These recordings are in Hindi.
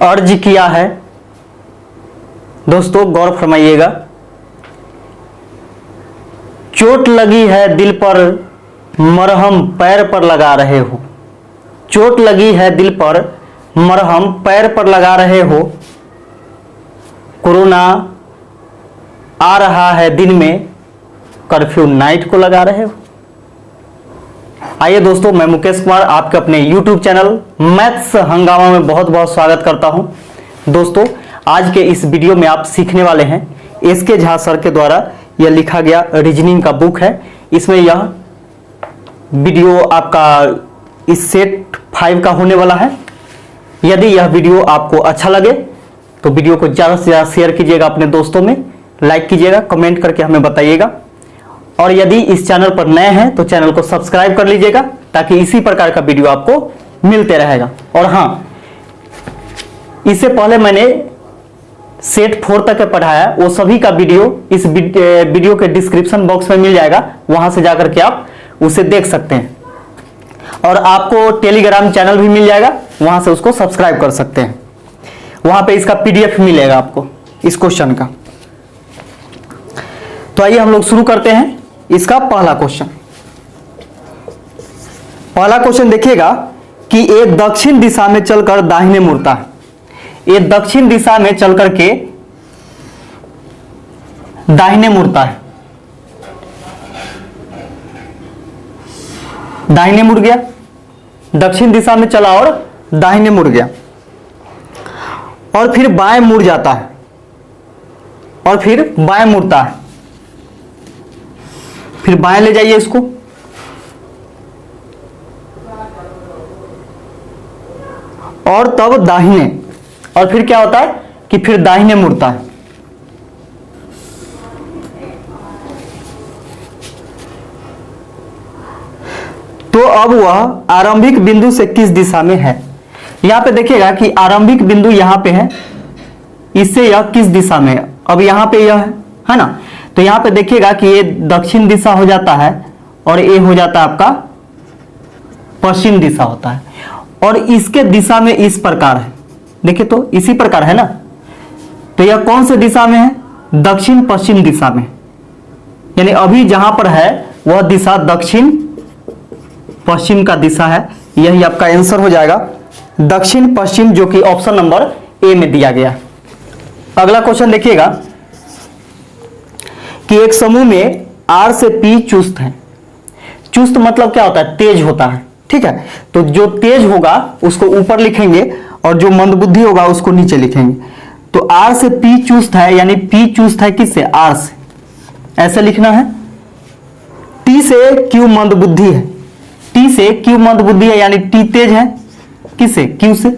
अर्ज किया है। दोस्तों गौर फरमाइएगा, चोट लगी है दिल पर मरहम पैर पर लगा रहे हो। चोट लगी है दिल पर मरहम पैर पर लगा रहे हो। कोरोना आ रहा है दिन में कर्फ्यू नाइट को लगा रहे हो। आइए दोस्तों, मैं मुकेश कुमार आपके अपने YouTube चैनल मैथ्स हंगामा में बहुत बहुत स्वागत करता हूं। दोस्तों आज के इस वीडियो में आप सीखने वाले हैं एसके झा सर के द्वारा यह लिखा गया रीजनिंग का बुक है। इसमें यह वीडियो आपका इस सेट 5 का होने वाला है। यदि यह वीडियो आपको अच्छा लगे तो वीडियो को ज़्यादा से ज़्यादा शेयर कीजिएगा अपने दोस्तों में, लाइक कीजिएगा, कमेंट करके हमें बताइएगा। और यदि इस चैनल पर नए हैं तो चैनल को सब्सक्राइब कर लीजिएगा ताकि इसी प्रकार का वीडियो आपको मिलते रहेगा। और हाँ, इससे पहले मैंने सेट 4 तक पढ़ाया, वो सभी का वीडियो इस वीडियो के डिस्क्रिप्शन बॉक्स में मिल जाएगा, वहां से जाकर के आप उसे देख सकते हैं। और आपको टेलीग्राम चैनल भी मिल जाएगा, वहां से उसको सब्सक्राइब कर सकते हैं। वहां पे इसका PDF मिलेगा आपको इस क्वेश्चन का। तो आइए हम लोग शुरू करते हैं इसका पहला क्वेश्चन। पहला क्वेश्चन देखिएगा कि एक दक्षिण दिशा में चलकर दाहिने मुड़ता है। एक दक्षिण दिशा में चलकर के दाहिने मुड़ता है। दाहिने मुड़ गया, दक्षिण दिशा में चला और दाहिने मुड़ गया, और फिर बाएं मुड़ जाता है, और फिर बाएं मुड़ता है। फिर बाएं ले जाइए इसको, और तब दाहिने, और फिर क्या होता है कि फिर दाहिने मुड़ता है। तो अब वह आरंभिक बिंदु से किस दिशा में है। यहां पे देखिएगा कि आरंभिक बिंदु यहां पे है, इससे यह किस दिशा में है। अब यहां पे यह है ना, तो यहां पे देखिएगा कि ये दक्षिण दिशा हो जाता है और ये हो जाता है आपका पश्चिम दिशा होता है। और इसके दिशा में इस प्रकार है, देखिए तो इसी प्रकार है ना। तो यह कौन से दिशा में है, दक्षिण पश्चिम दिशा में। यानी अभी जहां पर है वह दिशा दक्षिण पश्चिम का दिशा है। यही आपका आंसर हो जाएगा दक्षिण पश्चिम, जो कि ऑप्शन नंबर ए में दिया गया। अगला क्वेश्चन देखिएगा कि एक समूह में R से P चुस्त है। चुस्त मतलब क्या होता है, तेज होता है, ठीक है। तो जो तेज होगा उसको ऊपर लिखेंगे और जो मंदबुद्धि होगा उसको नीचे लिखेंगे। तो R से P चुस्त है, यानी P चुस्त है किससे, R से, ऐसे लिखना है। T से Q मंदबुद्धि है, T से Q मंदबुद्धि है, यानी T तेज है किससे, Q से।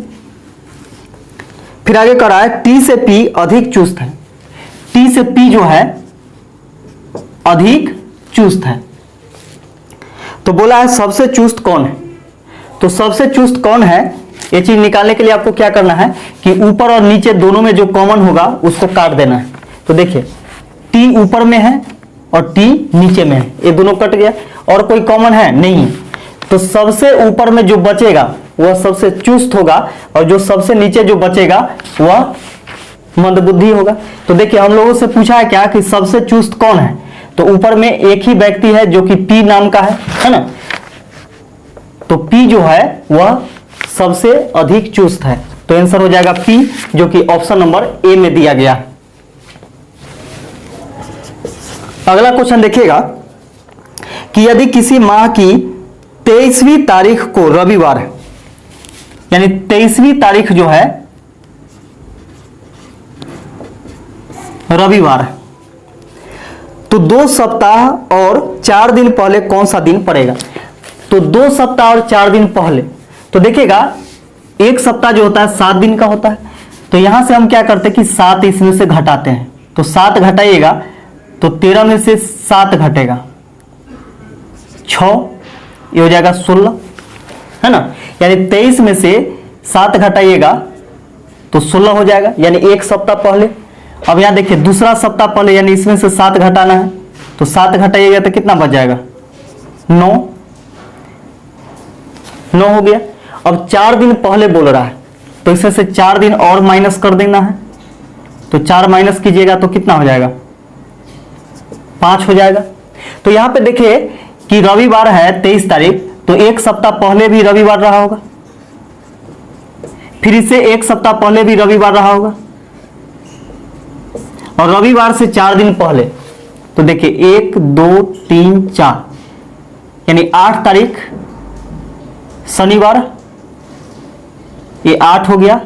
फिर आगे कर रहा है T से P अधिक चुस्त है। T से P जो है अधिक चुस्त है। तो बोला है सबसे चुस्त कौन है। तो सबसे चुस्त कौन है, ये चीज निकालने के लिए आपको क्या करना है कि ऊपर और नीचे दोनों में जो कॉमन होगा उसको काट देना है। तो देखिए T ऊपर में है और T नीचे में है, ये दोनों कट गया। और कोई कॉमन है नहीं है। तो सबसे ऊपर में जो बचेगा वह सबसे चुस्त होगा, और जो सबसे नीचे जो बचेगा वह मंदबुद्धि होगा। तो देखिए हम लोगों से पूछा है क्या कि सबसे चुस्त कौन है। तो ऊपर में एक ही व्यक्ति है जो कि P नाम का है ना। तो P जो है वह सबसे अधिक चुस्त है। तो आंसर हो जाएगा P, जो कि ऑप्शन नंबर ए में दिया गया है। अगला क्वेश्चन देखिएगा कि यदि किसी माह की 23वीं तारीख को रविवार है, यानी 23वीं तारीख जो है रविवार है, तो 2 सप्ताह और 4 दिन पहले कौन सा दिन पड़ेगा। तो 2 सप्ताह और 4 दिन पहले, तो देखिएगा एक सप्ताह जो होता है 7 दिन का होता है। तो यहां से हम क्या करते हैं कि 7 इसमें से घटाते हैं। तो 7 घटाइएगा तो 13 में से 7 घटेगा 6, ये हो जाएगा 16, है ना। यानी 23 में से 7 घटाइएगा तो 16 हो जाएगा, यानी एक सप्ताह पहले। अब यहां देखिए दूसरा सप्ताह पहले, यानी इसमें से 7 घटाना है। तो 7 घटाइएगा तो कितना बच जाएगा, 9 हो गया। अब 4 दिन पहले बोल रहा है, तो इसमें से 4 दिन और माइनस कर देना है। तो 4 माइनस कीजिएगा तो कितना हो जाएगा, 5 हो जाएगा। तो यहां पे देखिए कि रविवार है 23 तारीख, तो एक सप्ताह पहले भी रविवार रहा होगा, फिर इससे एक सप्ताह पहले भी रविवार रहा होगा, और रविवार से 4 दिन पहले। तो देखिए 1 2 3 4 यानी 8 तारीख शनिवार, ये 8 हो गया,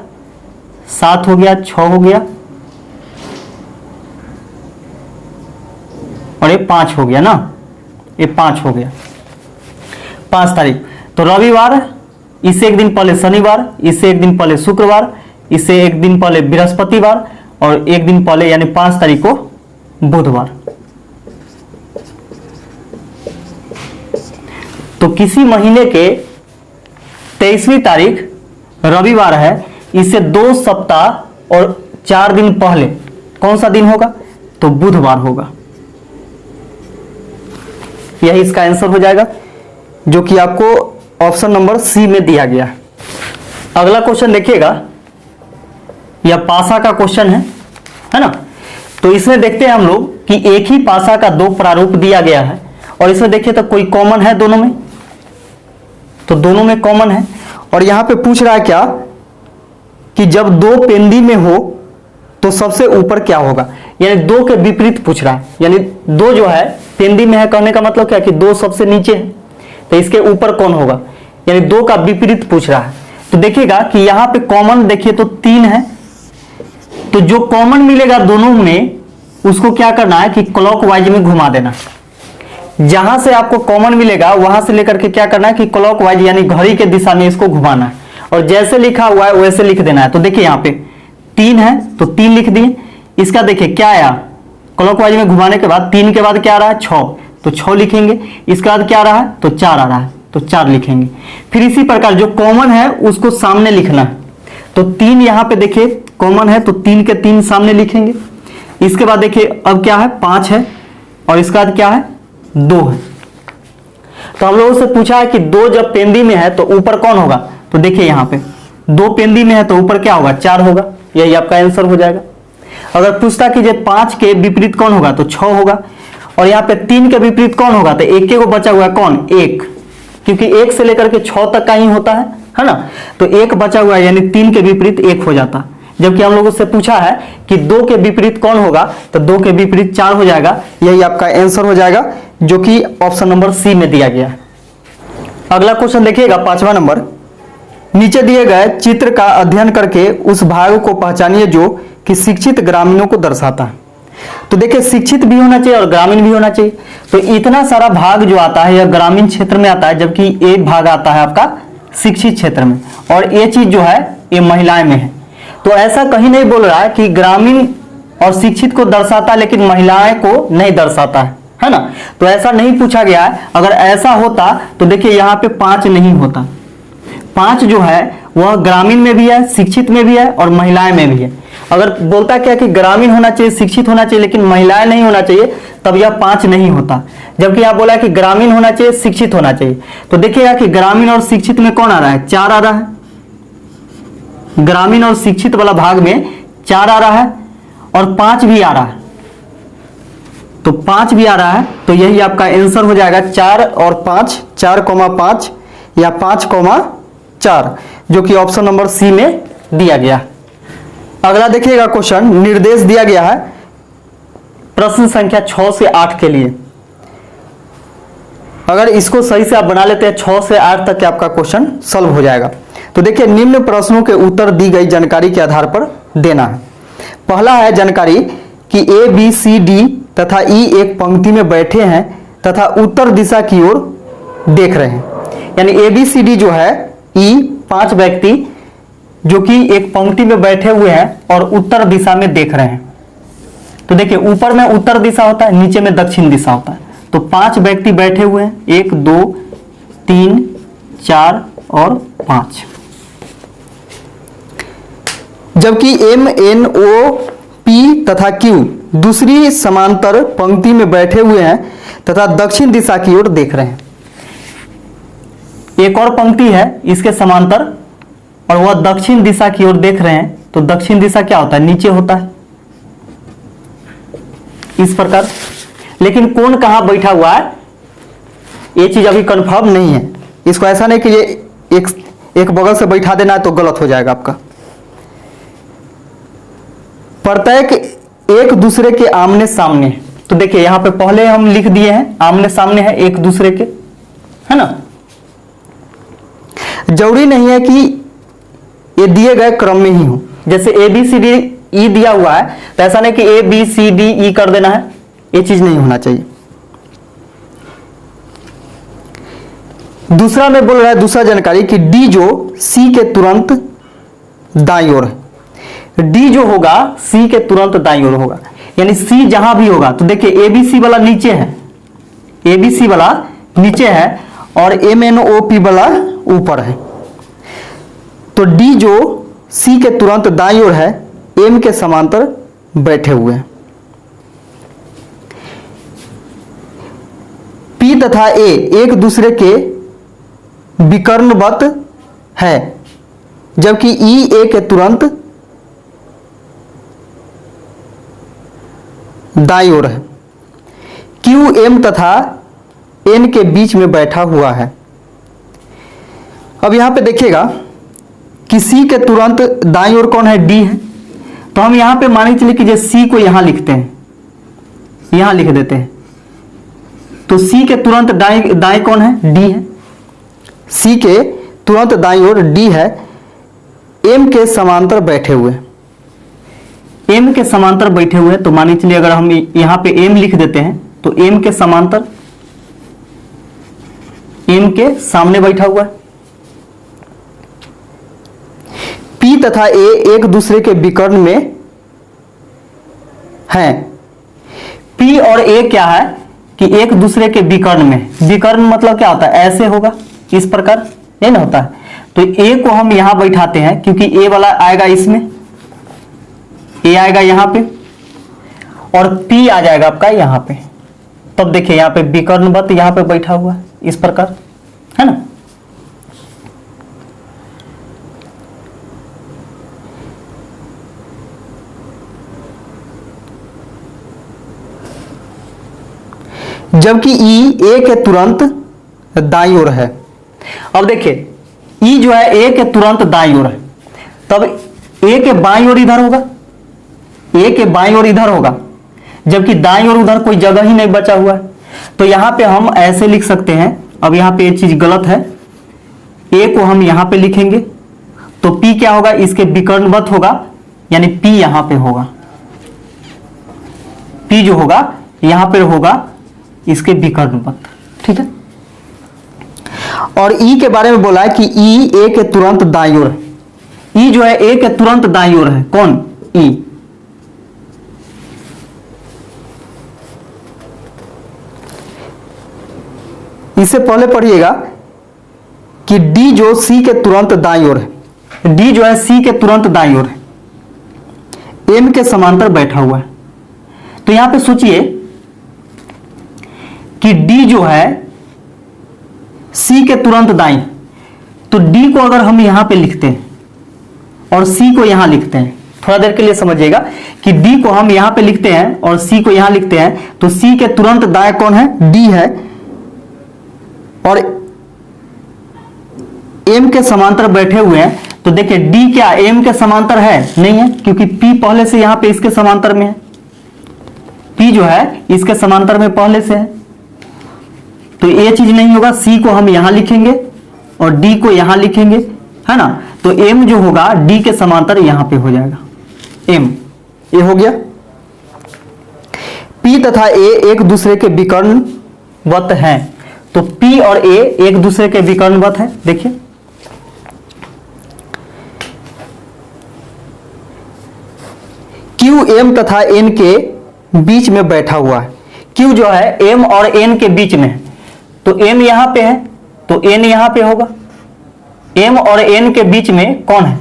7 हो गया, 6 हो गया और ये 5 हो गया ना, ये 5 हो गया, 5 तारीख। तो रविवार, इससे एक दिन पहले शनिवार, इससे एक दिन पहले शुक्रवार, इससे एक दिन पहले बृहस्पतिवार और एक दिन पहले यानी 5 तारीख को बुधवार। तो किसी महीने के 23वीं तारीख रविवार है, इससे 2 सप्ताह और 4 दिन पहले कौन सा दिन होगा, तो बुधवार होगा। यही इसका आंसर हो जाएगा, जो कि आपको ऑप्शन नंबर सी में दिया गया है। अगला क्वेश्चन देखिएगा, यह पासा का क्वेश्चन है ना। तो इसमें देखते हैं हम लोग कि एक ही पासा का 2 प्रारूप दिया गया है, और इसमें देखिए तो कोई कॉमन है दोनों में, तो दोनों में कॉमन है। और यहां पे पूछ रहा है क्या कि जब 2 पेंदी में हो तो सबसे ऊपर क्या होगा, यानी 2 के विपरीत पूछ रहा है। यानी 2 जो है पेंदी में है, कहने का मतलब क्या कि 2 सबसे नीचे है, तो इसके ऊपर कौन होगा, यानी 2 का विपरीत पूछ रहा है। तो देखिएगा कि यहां पे कॉमन देखिए तो 3 है, तो जो कॉमन मिलेगा दोनों में उसको क्या करना है कि क्लॉकवाइज में घुमा देना। जहां से आपको कॉमन मिलेगा वहां से लेकर के क्या करना है कि क्लॉकवाइज यानी घड़ी के दिशा में इसको घुमाना है, और जैसे लिखा हुआ है वैसे लिख देना है। तो देखिए यहाँ पे 3 है तो 3 लिख दिए। इसका देखिए क्या आया, क्लॉकवाइज में घुमाने के बाद 3 के बाद क्या आ रहा है 6, तो 6 लिखेंगे। इसके बाद क्या आ रहा है तो 4 आ रहा है, तो 4 लिखेंगे। फिर इसी प्रकार जो कॉमन है उसको सामने लिखना है, तो 3 यहां पे देखिए कॉमन है, तो 3 के 3 सामने लिखेंगे। इसके बाद देखिए अब क्या है 5 है, और इसके बाद क्या है 2 है। तो हम लोगों से पूछा है कि 2 जब पेंदी में है तो ऊपर कौन होगा, तो देखिए यहाँ पे 2 पेंदी में है तो ऊपर क्या होगा 4 होगा, यही आपका आंसर हो जाएगा। अगर पूछता कि 5 के विपरीत कौन होगा तो 6 होगा, और यहाँ पे 3 के विपरीत कौन होगा तो एक को बचा हुआ है कौन 1, क्योंकि 1 से लेकर के 6 तक का ही होता है ना। तो 1 बचा हुआ है यानी 3 के विपरीत 1 हो जाता। जबकि हम लोगों से पूछा है कि 2 के विपरीत कौन होगा, तो 2 के विपरीत 4 हो जाएगा, यही आपका आंसर हो जाएगा, जो कि ऑप्शन नंबर सी में दिया गया है। अगला क्वेश्चन देखिएगा 5वां नंबर, नीचे दिए गए चित्र का अध्ययन करके उस भाग को पहचानिए जो कि शिक्षित ग्रामीणों को दर्शाता है। तो देखिए शिक्षित भी होना चाहिए और ग्रामीण भी होना चाहिए, तो इतना सारा भाग जो आता है यह ग्रामीण क्षेत्र में आता है, जबकि एक भाग आता है आपका शिक्षित क्षेत्र में, और ये चीज जो है ये महिलाएं में है। तो ऐसा कहीं नहीं बोल रहा है कि ग्रामीण और शिक्षित को दर्शाता है लेकिन महिलाएं को नहीं दर्शाता है ना। तो ऐसा नहीं पूछा गया है। अगर ऐसा होता तो देखिए यहाँ पे 5 नहीं होता, 5 जो है वह ग्रामीण में भी है, शिक्षित में भी है और महिलाएं में भी है। अगर बोलता क्या कि ग्रामीण होना चाहिए, शिक्षित होना चाहिए लेकिन महिलाएं नहीं होना चाहिए, तब यह 5 नहीं होता। जबकि आप बोला कि ग्रामीण होना चाहिए, शिक्षित होना चाहिए, तो देखिएगा कि ग्रामीण और शिक्षित में कौन आ रहा है 4 आ रहा है, ग्रामीण और शिक्षित वाला भाग में 4 आ रहा है और 5 भी आ रहा है, तो 5 भी आ रहा है, तो यही आपका आंसर हो जाएगा 4 और 5, 4,5 या 5,4, जो कि ऑप्शन नंबर सी में दिया गया। अगला देखिएगा क्वेश्चन, निर्देश दिया गया है प्रश्न संख्या 6 से 8 के लिए। अगर इसको सही से आप बना लेते हैं 6 से 8 तक आपका क्वेश्चन सॉल्व हो जाएगा। तो देखिए निम्न प्रश्नों के उत्तर दी गई जानकारी के आधार पर देना है। पहला है जानकारी कि ए बी सी डी तथा ई एक पंक्ति में बैठे हैं तथा उत्तर दिशा की ओर देख रहे हैं, यानी ए बी सी डी जो है ई 5 व्यक्ति जो कि एक पंक्ति में बैठे हुए हैं और उत्तर दिशा में देख रहे हैं। तो देखिए ऊपर में उत्तर दिशा होता है, नीचे में दक्षिण दिशा होता है। तो 5 व्यक्ति बैठे हुए हैं, 1 2 3 4 और 5, जबकि एम एन ओ पी तथा क्यू दूसरी समांतर पंक्ति में बैठे हुए हैं तथा दक्षिण दिशा की ओर देख रहे हैं। एक और पंक्ति है इसके समांतर और वह दक्षिण दिशा की ओर देख रहे हैं, तो दक्षिण दिशा क्या होता है, नीचे होता है इस प्रकार। लेकिन कौन कहां बैठा हुआ है ये चीज अभी कंफर्म नहीं है। इसको ऐसा नहीं कि ये एक बगल से बैठा देना है तो गलत हो जाएगा आपका। प्रत्येक एक दूसरे के आमने सामने, तो देखिए यहां पे पहले हम लिख दिए हैं आमने सामने है एक दूसरे के, है ना। जरूरी नहीं है कि ये दिए गए क्रम में ही हो। जैसे ए बी सी डी ई दिया हुआ है तो ऐसा नहीं कि ए बी सी डी ई कर देना है, ये चीज नहीं होना चाहिए। दूसरा में बोल रहा है, दूसरा जानकारी कि डी जो सी के तुरंत दाईं ओर है। डी जो होगा सी के तुरंत दाईं ओर होगा, यानी सी जहां भी होगा, तो देखिए एबीसी वाला नीचे है, एबीसी वाला नीचे है और एमएनओपी वाला ऊपर है। तो डी जो सी के तुरंत दाईं ओर है, एम के समांतर बैठे हुए हैं। पी तथा ए एक दूसरे के विकर्णवत है, जबकि ई ए के तुरंत दाईं ओर है। क्यू एम तथा एन के बीच में बैठा हुआ है। अब यहां पे देखिएगा कि सी के तुरंत दाईं ओर कौन है, डी है। तो हम यहां पे मान के चलिए कि सी को यहां लिखते हैं, यहां लिख देते हैं, तो सी के तुरंत दाएं कौन है, डी है। सी के तुरंत दाईं ओर डी है, एम के समांतर बैठे हुए, एम के समांतर बैठे हुए। तो मान चलिए अगर हम यहां पे एम लिख देते हैं तो एम के समांतर, एम के सामने बैठा हुआ है। पी तथा ए एक दूसरे के विकर्ण में हैं। पी और ए क्या है कि एक दूसरे के विकर्ण में, विकर्ण मतलब क्या होता है, ऐसे होगा इस प्रकार, ये ना होता है। तो ए को हम यहां बैठाते हैं क्योंकि ए वाला आएगा इसमें, ए आएगा यहां पे और पी आ जाएगा आपका यहां पे। तब देखिए यहां पे विकर्णवत यहां पे बैठा हुआ है इस प्रकार, है ना। जबकि ई ए के तुरंत दाईं ओर है। अब देखिए ई जो है ए के तुरंत दाईं ओर है, तब ए के बाईं ओर इधर होगा, ए के बाईं ओर इधर होगा, जबकि दाईं ओर उधर कोई जगह ही नहीं बचा हुआ है। तो यहां पे हम ऐसे लिख सकते हैं। अब यहां पे ये चीज गलत है, ए को हम यहां पे लिखेंगे तो पी क्या होगा, इसके विकर्णवत होगा, यानी पी यहां पे होगा, पी जो होगा यहां पे होगा इसके विकर्णवत, ठीक है। और ई के बारे में बोला है कि ई ए के तुरंत दाईं ओर है। ई जो है ए के तुरंत दाईं ओर है, कौन, ई। इससे पहले पढ़िएगा कि डी जो सी के तुरंत दाईं ओर है, डी जो है सी के तुरंत दाईं ओर है, एम के समांतर बैठा हुआ है। तो यहां पे सोचिए कि डी जो है सी के तुरंत दाईं, तो डी को अगर हम यहां पे लिखते हैं और सी को यहां लिखते हैं, थोड़ा देर के लिए समझिएगा कि डी को हम यहां पे लिखते हैं और सी को यहां लिखते हैं, तो सी के तुरंत दाएं कौन है, डी है, और एम के समांतर बैठे हुए हैं। तो देखिए डी क्या एम के समांतर है, नहीं है, क्योंकि पी पहले से यहां पे इसके समांतर में है, पी जो है इसके समांतर में पहले से है। तो ये चीज नहीं होगा, सी को हम यहां लिखेंगे और डी को यहां लिखेंगे, है ना। तो एम जो होगा डी के समांतर यहां पे हो जाएगा, एम, ये हो गया। पी तथा ए एक दूसरे के विकर्णवत हैं, तो पी और ए एक दूसरे के विकर्णवत है। देखिए क्यू एम तथा एन के बीच में बैठा हुआ है। क्यू जो है एम और एन के बीच में है, तो एम यहां पे है तो एन यहां पे होगा। एम और एन के बीच में कौन है,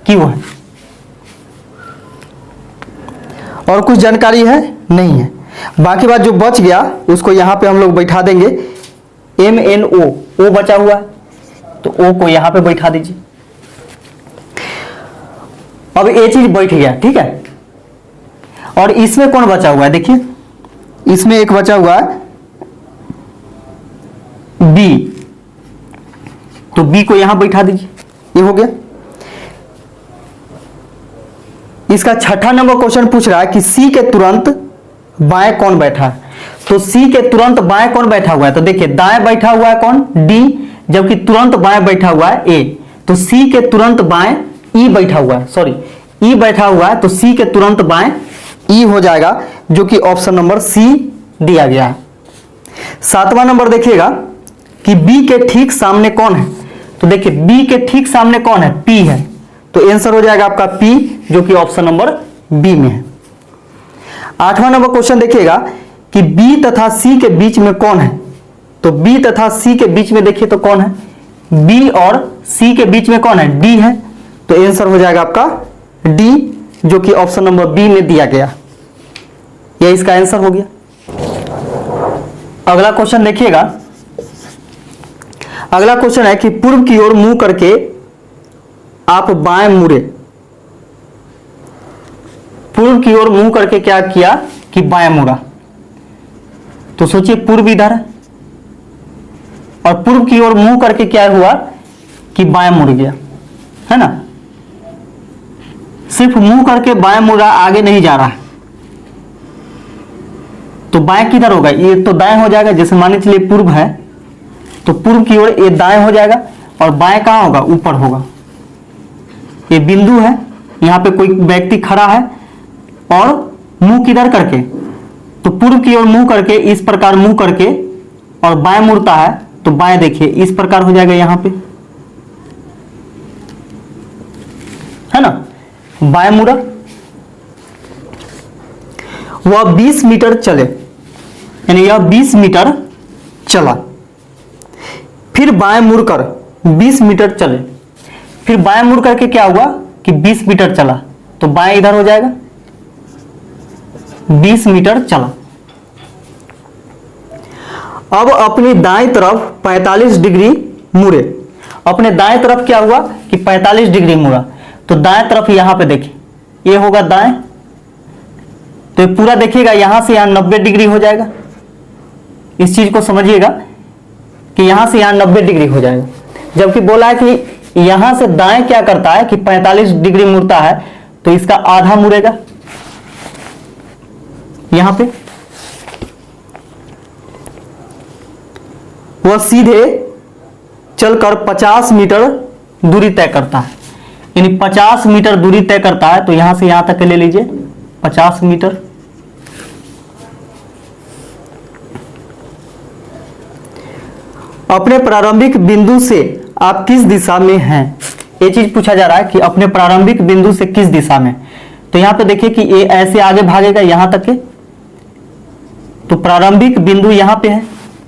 क्यू है। और कुछ जानकारी है, नहीं है। बाकी बात जो बच गया उसको यहां पे हम लोग बैठा देंगे। एम एन ओ, ओ बचा हुआ है तो ओ को यहां पे बैठा दीजिए। अब ये चीज बैठ गया, ठीक है। और इसमें कौन बचा हुआ है, देखिए इसमें एक बचा हुआ है बी, तो बी को यहां बैठा दीजिए, ये हो गया। इसका छठा नंबर क्वेश्चन पूछ रहा है कि सी के तुरंत बाएं कौन बैठा है। तो सी के तुरंत बाएं कौन बैठा हुआ है, तो देखिए दाएं बैठा हुआ है कौन, डी, जबकि तुरंत बाएं बैठा हुआ है ए। तो सी के तुरंत बाएं ई बैठा हुआ है, सॉरी ई बैठा हुआ है, तो सी के तुरंत बाएं ई हो जाएगा, जो कि ऑप्शन नंबर सी दिया गया है। सातवां नंबर देखिएगा कि बी के ठीक सामने कौन है। तो देखिए बी के ठीक सामने कौन है, पी है, तो आंसर हो जाएगा आपका पी, जो कि ऑप्शन नंबर बी में है। आठवां नंबर क्वेश्चन देखिएगा कि बी तथा सी के बीच में कौन है। तो बी तथा सी के बीच में देखिए तो कौन है, बी और सी के बीच में कौन है, डी है, तो आंसर हो जाएगा आपका डी, जो कि ऑप्शन नंबर बी में दिया गया, यह इसका आंसर हो गया। अगला क्वेश्चन देखिएगा, अगला क्वेश्चन है कि पूर्व की ओर मुंह करके आप बाएं मुड़े। पूर्व की ओर मुंह करके क्या किया कि बाएं मुड़ा। तो सोचिए पूर्व इधर है और पूर्व की ओर मुंह करके क्या हुआ कि बाएं मुड़ गया, है ना। सिर्फ मुंह करके बाएं मुड़ा, आगे नहीं जा रहा है। तो बाएं किधर होगा, ये तो दाएं हो जाएगा। जैसे मान चलिए पूर्व है तो पूर्व की ओर ये दाएं हो जाएगा, और बाएं कहां होगा, ऊपर होगा। ये बिंदु है, यहां पे कोई व्यक्ति खड़ा है और मुंह किधर करके, तो पूर्व की ओर मुंह करके, इस प्रकार मुंह करके और बाएं मुड़ता है, तो बाएं देखिए इस प्रकार हो जाएगा, यहां पे है ना, बाएं मुड़ा। वह 20 मीटर चले, यानी यह 20 मीटर चला, फिर बाएं मुड़कर 20 मीटर चले, फिर बाएं मुड़ करके क्या हुआ कि 20 मीटर चला, तो बाएं इधर हो जाएगा, 20 मीटर चला। अब अपनी दाएं तरफ 45 डिग्री मुड़े। अपने दाएं तरफ क्या हुआ कि 45 डिग्री मुड़ा, तो दाएं तरफ यहां पे देखिए, ये होगा दाएं, तो ये पूरा देखिएगा यहां से यहां 90 डिग्री हो जाएगा। इस चीज को समझिएगा कि यहां से यहां 90 डिग्री हो जाएगा, जबकि बोला है कि यहां से दाएं क्या करता है कि 45 डिग्री मुड़ता है, तो इसका आधा मुड़ेगा यहां पे। वह सीधे चलकर 50 मीटर दूरी तय करता है, यानी 50 मीटर दूरी तय करता है, तो यहां से यहां तक ले लीजिए 50 मीटर। अपने प्रारंभिक बिंदु से आप किस दिशा में हैं, ये चीज पूछा जा रहा है कि अपने प्रारंभिक बिंदु से किस दिशा में। तो यहां पे देखिए कि ये ऐसे आगे भागेगा यहां तक के, तो प्रारंभिक बिंदु यहां पे है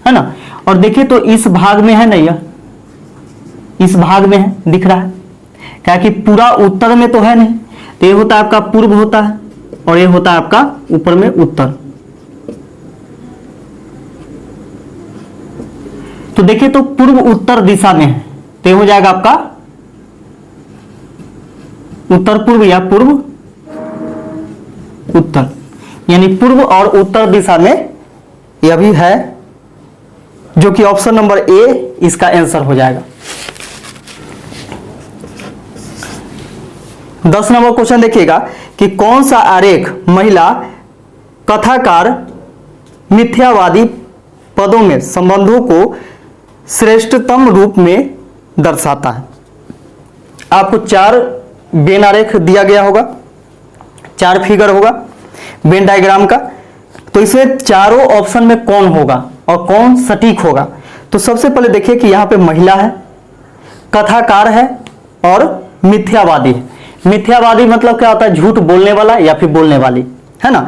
ना। और देखिए तो इस भाग में है ना, यह इस भाग में है, दिख रहा है क्या कि पूरा उत्तर में तो है नहीं, तो ये होता है आपका पूर्व होता है, और ये होता है आपका ऊपर में उत्तर। तो देखिए तो पूर्व उत्तर दिशा में है, तो ये हो जाएगा आपका उत्तर पूर्व या पूर्व उत्तर, यानी पूर्व और उत्तर दिशा में यह भी है, जो कि ऑप्शन नंबर ए इसका आंसर हो जाएगा। 10 नंबर क्वेश्चन देखिएगा कि कौन सा आरेख महिला कथाकार मिथ्यावादी पदों में संबंधों को श्रेष्ठतम रूप में दर्शाता है। आपको 4 वेन आरेख दिया गया होगा, 4 फिगर होगा वेन डायग्राम का। तो इसमें चारों ऑप्शन में कौन होगा और कौन सटीक होगा। तो सबसे पहले देखिए कि यहां पे महिला है, कथाकार है और मिथ्यावादी है। मिथ्यावादी मतलब क्या होता है, झूठ बोलने वाला या फिर बोलने वाली, है ना।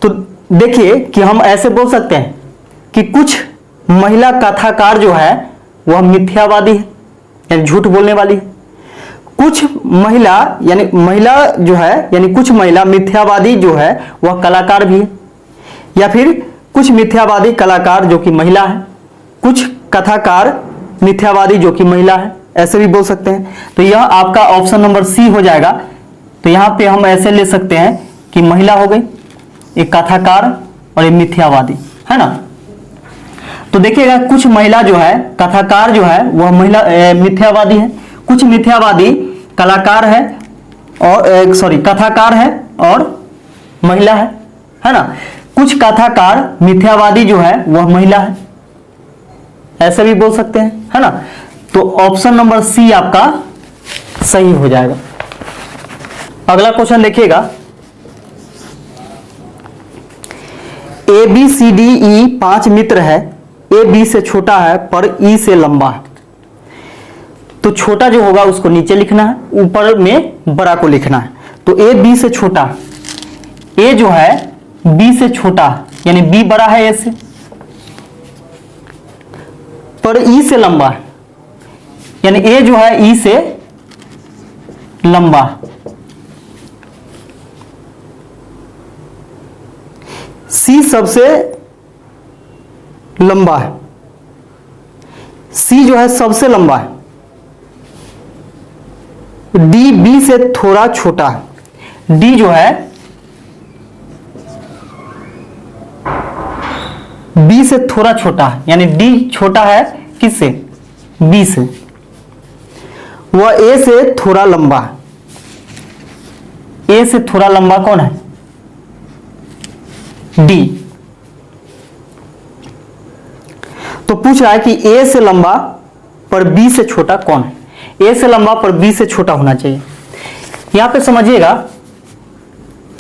तो देखिए कि हम ऐसे बोल सकते हैं कि कुछ महिला कथाकार जो है वह मिथ्यावादी है, यानी झूठ बोलने वाली है। कुछ महिला यानी महिला जो है, यानी कुछ महिला मिथ्यावादी जो है वह कलाकार भी है, या फिर कुछ मिथ्यावादी कलाकार जो कि महिला है, कुछ कथाकार मिथ्यावादी जो कि महिला है, ऐसे भी बोल सकते हैं। तो यह आपका ऑप्शन नंबर सी हो जाएगा तो यहां पे हम ऐसे ले सकते हैं कि महिला हो गई, एक कथाकार और एक मिथ्यावादी, है ना। तो देखिएगा कुछ महिला जो है, कथाकार जो है वह महिला मिथ्यावादी है, कुछ मिथ्यावादी कलाकार है और सॉरी कथाकार है और महिला है ना। कुछ कथाकार मिथ्यावादी जो है वह महिला है, ऐसे भी बोल सकते हैं, है ना। तो ऑप्शन नंबर सी आपका सही हो जाएगा। अगला क्वेश्चन देखिएगा, ए बी सी डी ई 5 मित्र है, ए बी से छोटा है पर ई से लंबा है। तो छोटा जो होगा उसको नीचे लिखना है, ऊपर में बड़ा को लिखना है। तो ए बी से छोटा, ए जो है बी से छोटा यानी बी बड़ा है ए से, पर ई से लंबा है यानी ए जो है ई से लंबा। सी सबसे लंबा है, सी जो है सबसे लंबा है। डी बी से थोड़ा छोटा है, डी जो है बी से थोड़ा छोटा है यानी डी छोटा है किससे, बी से। वह ए से थोड़ा लंबा है, ए से थोड़ा लंबा कौन है, डी। तो पूछ रहा है कि ए से लंबा पर बी से छोटा कौन है, ए से लंबा पर बी से छोटा होना चाहिए। यहां पे समझिएगा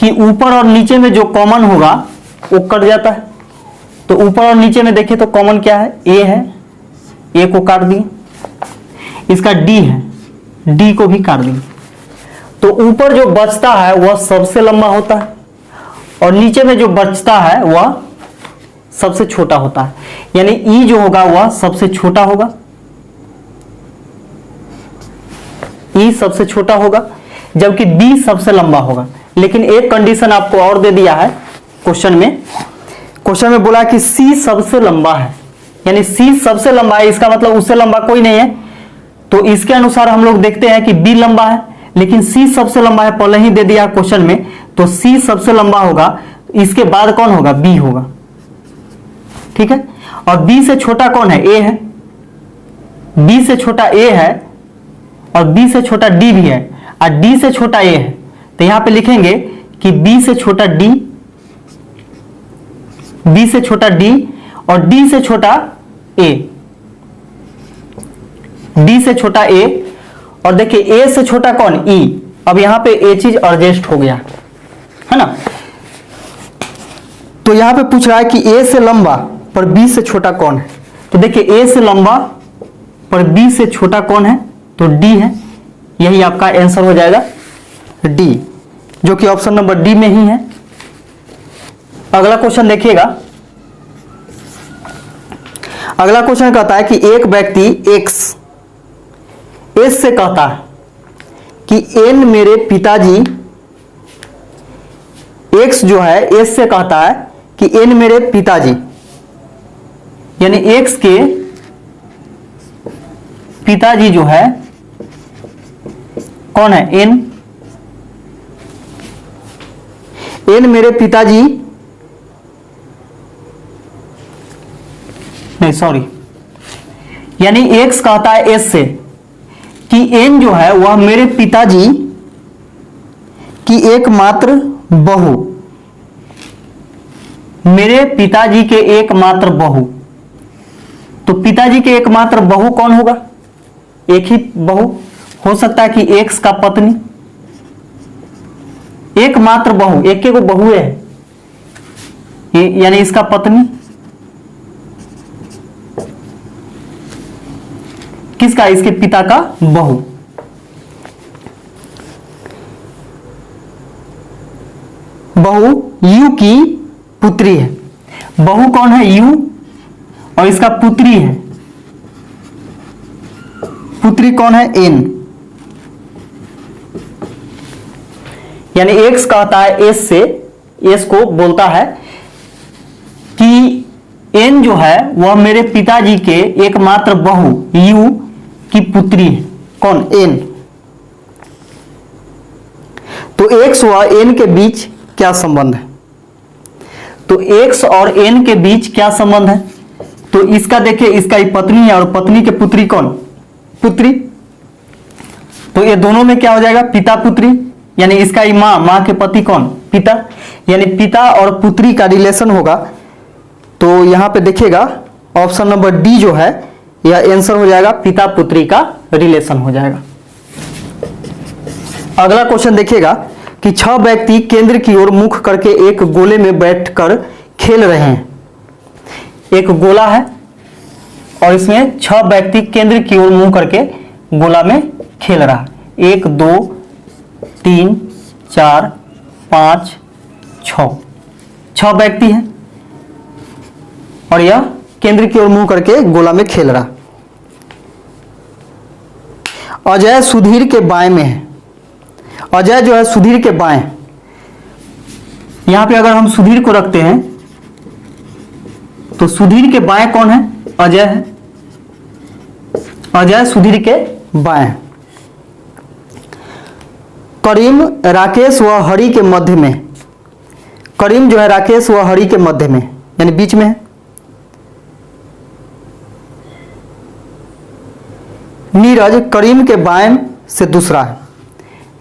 कि ऊपर और नीचे में जो कॉमन होगा वो कट जाता है। तो ऊपर और नीचे में देखिए तो कॉमन क्या है, ए है, ए को काट दिए। इसका डी है, डी को भी काट दिए। तो ऊपर जो बचता है वह सबसे लंबा होता है और नीचे में जो बचता है वह सबसे छोटा होता है, यानी ई जो होगा वह सबसे छोटा होगा, ई सबसे छोटा होगा, जबकि बी सबसे लंबा होगा। लेकिन एक कंडीशन आपको और दे दिया है क्वेश्चन में बोला कि सी सबसे लंबा है, यानी सी सबसे लंबा है, इसका मतलब उससे लंबा कोई नहीं है। तो इसके अनुसार हम लोग देखते हैं कि बी लंबा है, लेकिन सी सबसे लंबा है, पहले ही दे दिया क्वेश्चन में। तो सी सबसे लंबा होगा, इसके बाद कौन होगा, बी होगा, ठीक है। और बी से छोटा कौन है, ए है, बी से छोटा ए है और बी से छोटा डी भी है और डी से छोटा ए है। तो यहां पे लिखेंगे कि बी से छोटा डी, बी से छोटा डी और डी से छोटा ए, डी से छोटा ए। और देखिए ए से छोटा कौन, ई। अब यहां पे ए चीज एडजस्ट हो गया, है ना। तो यहां पे पूछ रहा है कि ए से लंबा पर बी से छोटा कौन है। तो देखिए ए से लंबा पर बी से छोटा कौन है, तो डी है। यही आपका आंसर हो जाएगा डी, जो कि ऑप्शन नंबर डी में ही है। अगला क्वेश्चन देखिएगा, अगला क्वेश्चन कहता है कि एक व्यक्ति एक्स एस से कहता है कि एन मेरे पिताजी, एक्स जो है एस से कहता है कि एन मेरे पिताजी, यानी एक्स के पिताजी जो है कौन है, एन। एन मेरे पिताजी, नहीं सॉरी, यानी एक्स कहता है एस से कि एन जो है वह मेरे पिताजी की एकमात्र बहू, मेरे पिताजी के एकमात्र बहू। तो पिताजी के एकमात्र बहू कौन होगा, एक ही बहू हो सकता है कि एक्स का पत्नी, एकमात्र बहू, एक के को बहू है, यानी इसका पत्नी किसका, इसके पिता का बहू। बहू यू की पुत्री है, बहू कौन है, यू, और इसका पुत्री है, पुत्री कौन है, एन। यानी एक्स कहता है एस से, एस को बोलता है कि एन जो है वह मेरे पिताजी के एकमात्र बहू यू की पुत्री है, कौन, एन। तो x व n के बीच क्या संबंध है? तो x और n के बीच क्या संबंध है? तो इसका देखिए, इसका ही पत्नी है और पत्नी के पुत्री कौन? पुत्री। तो ये दोनों में क्या हो जाएगा? पिता पुत्री, यानी इसका ही माँ, माँ के पति कौन? पिता, यानी पिता और पुत्री का रिलेशन होगा। तो यहां पे देखिएगा ऑप्शन नंबर डी जो है यह आंसर हो जाएगा, पिता पुत्री का रिलेशन हो जाएगा। अगला क्वेश्चन देखिएगा कि 6 व्यक्ति केंद्र की ओर मुख करके एक गोले में बैठकर खेल रहे हैं। एक गोला है और इसमें 6 व्यक्ति केंद्र की ओर मुंह करके गोला में खेल रहा है। 1 2 3 4 5 6 व्यक्ति हैं और यह केंद्र की ओर मुंह करके गोला में खेल रहा। अजय सुधीर के बाएं में है। अजय जो है सुधीर के बाएं। यहां पे अगर हम सुधीर को रखते हैं तो सुधीर के बाएं कौन है? अजय है। अजय सुधीर के बाएं। करीम राकेश व हरि के मध्य में। करीम जो है राकेश व हरि के मध्य में, यानी बीच में है। नीरज करीम के बाएं से दूसरा है।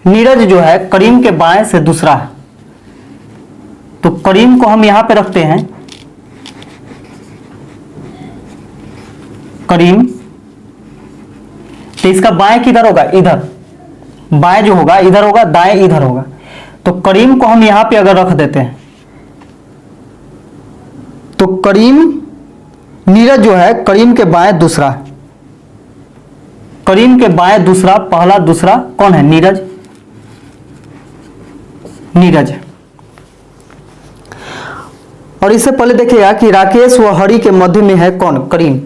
नीरज जो है करीम के बाएं से दूसरा है। तो करीम को हम यहां पे रखते हैं, करीम। तो इसका बाएं किधर होगा? इधर। बाएं जो होगा इधर होगा, दाएं इधर होगा। तो करीम को हम यहां पे अगर रख देते हैं तो करीम, नीरज जो है करीम के बाएं दूसरा है। करीम के बाएं दूसरा, पहला दूसरा कौन है? नीरज। नीरज। और इससे पहले देखिएगा कि राकेश व हरि के मध्य में है कौन? करीम।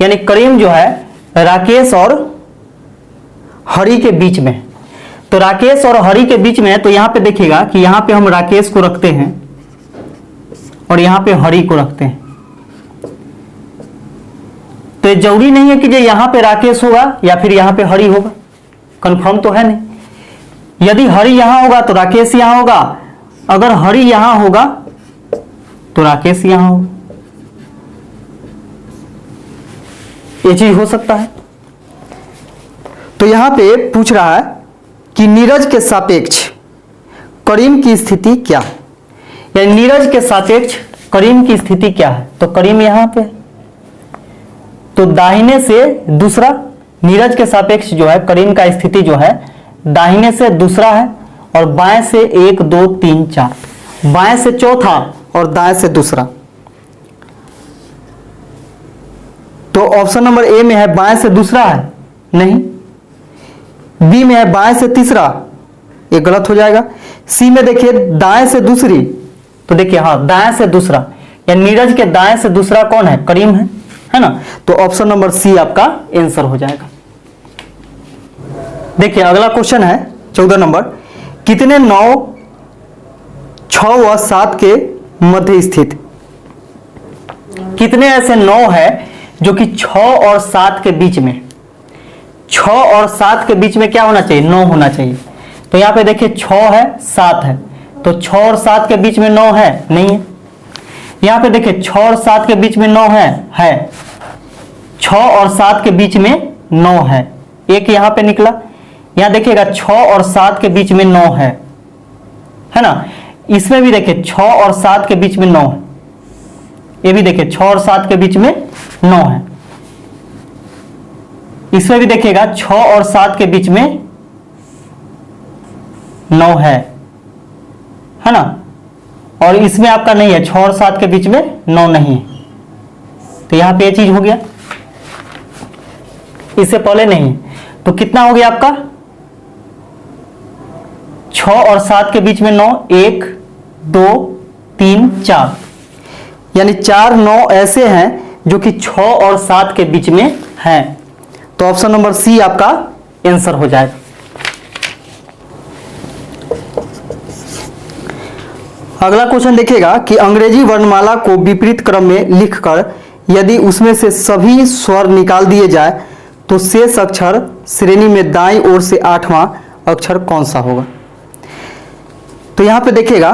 यानी करीम जो है राकेश और हरि के बीच में। तो राकेश और हरि के बीच में है, तो यहां पे देखिएगा कि यहां पे हम राकेश को रखते हैं और यहां पे हरि को रखते हैं। तो जरूरी नहीं है कि जो यहां पे राकेश होगा या फिर यहां पे हरि होगा, कंफर्म तो है नहीं। यदि हरि यहां होगा तो राकेश यहां होगा, अगर हरि यहां होगा तो राकेश यहां होगा। ये चीज हो सकता है। तो यहां पे पूछ रहा है कि नीरज के सापेक्ष करीम की स्थिति क्या है, यानी नीरज के सापेक्ष करीम की स्थिति क्या है? तो करीम यहां पे, तो दाहिने से दूसरा, नीरज के सापेक्ष जो है करीम का स्थिति जो है दाहिने से दूसरा है और बाएं से 1 2 3 4, बाएं से चौथा और दाएं से दूसरा। तो ऑप्शन नंबर ए में है बाएं से दूसरा है, नहीं। बी में है बाएं से तीसरा, ये गलत हो जाएगा। सी में देखिए दाएं से दूसरी, तो देखिए हाँ दाएं से दूसरा, या नीरज के दाएं से दूसरा कौन है? करीम है ना। तो ऑप्शन नंबर सी आपका आंसर हो जाएगा। देखिए अगला क्वेश्चन है 14 नंबर, कितने 9 6 व 7 के मध्य स्थित, कितने ऐसे 9 है जो कि 6 और 7 के बीच में, 6 और 7 के बीच में क्या होना चाहिए? 9 होना चाहिए। तो यहां पे देखिए 6 है 7 है, तो 6 और 7 के बीच में 9 है? नहीं है। यहां पे देखिए 6 और 7 के बीच में 9 है। 6 और 7 के बीच में 9 है, एक यहां पे निकला। यहां देखिएगा 6 और 7 के बीच में 9 है ना। इसमें भी देखिए 6 और 7 के बीच में 9 है, ये भी देखिए 6 और 7 के बीच में 9 है। इसमें भी देखिएगा 6 और 7 के बीच में 9 है ना। और इसमें आपका नहीं है, 6 और 7 के बीच में 9 नहीं है। तो यहां पे ये चीज हो गया, इससे पहले नहीं। तो कितना हो गया आपका? 6 और 7 के बीच में 9, 1 2 3 4, यानी 4 9 ऐसे हैं जो कि 6 और 7 के बीच में हैं। तो ऑप्शन नंबर सी आपका आंसर हो जाएगा। अगला क्वेश्चन देखिएगा कि अंग्रेजी वर्णमाला को विपरीत क्रम में लिखकर यदि उसमें से सभी स्वर निकाल दिए जाए तो शेष अक्षर श्रेणी में दाईं ओर से 8वां अक्षर कौन सा होगा? तो यहां पे देखिएगा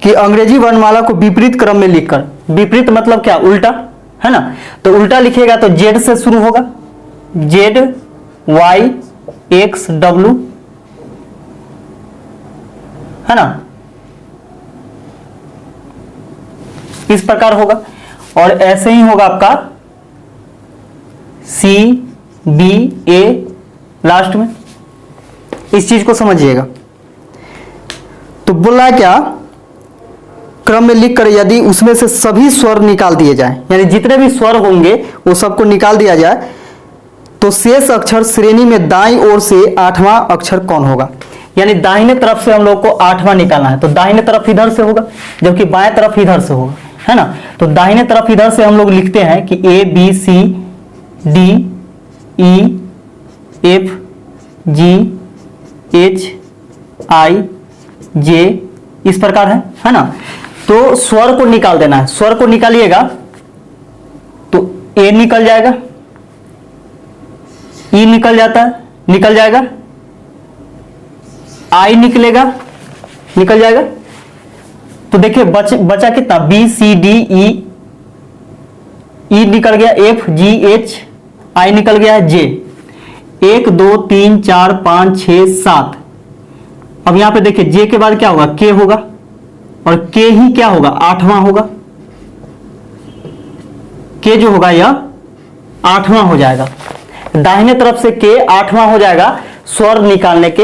कि अंग्रेजी वर्णमाला को विपरीत क्रम में लिखकर, विपरीत मतलब क्या, उल्टा, है ना। तो उल्टा लिखिएगा तो जेड से शुरू होगा, जेड वाई एक्स डब्ल्यू, है ना, इस प्रकार होगा। और ऐसे ही होगा आपका सी बी ए लास्ट में। इस चीज को समझिएगा। तो बोल रहा है क्या, क्रम में लिखकर यदि उसमें से सभी स्वर निकाल दिए जाए, यानी जितने भी स्वर होंगे वो सबको निकाल दिया जाए, तो शेष अक्षर श्रेणी में दाईं ओर से 8वां अक्षर कौन होगा। यानी दाहिने तरफ से हम लोग को 8वां निकालना है, तो दाहिने तरफ इधर से होगा, जबकि बाएं तरफ इधर से होगा, है ना। तो दाहिने तरफ इधर से हम लोग लिखते हैं कि A B C D E F G H I J, इस प्रकार है ना। तो स्वर को निकाल देना है, स्वर को निकालिएगा तो ए निकल जाएगा, ई निकल जाता है, निकल जाएगा, आई निकलेगा, निकल जाएगा। तो देखिए बचा कितना, बी सी डी ई निकल गया, एफ जी एच आई निकल गया है, जे। 1 2 3 4 5 6 7। अब यहां पे देखिए जे के बाद क्या होगा, के होगा, और के ही क्या होगा, 8वां होगा। के जो होगा यह 8वां हो जाएगा, दाहिने तरफ से के 8वां हो जाएगा स्वर निकालने के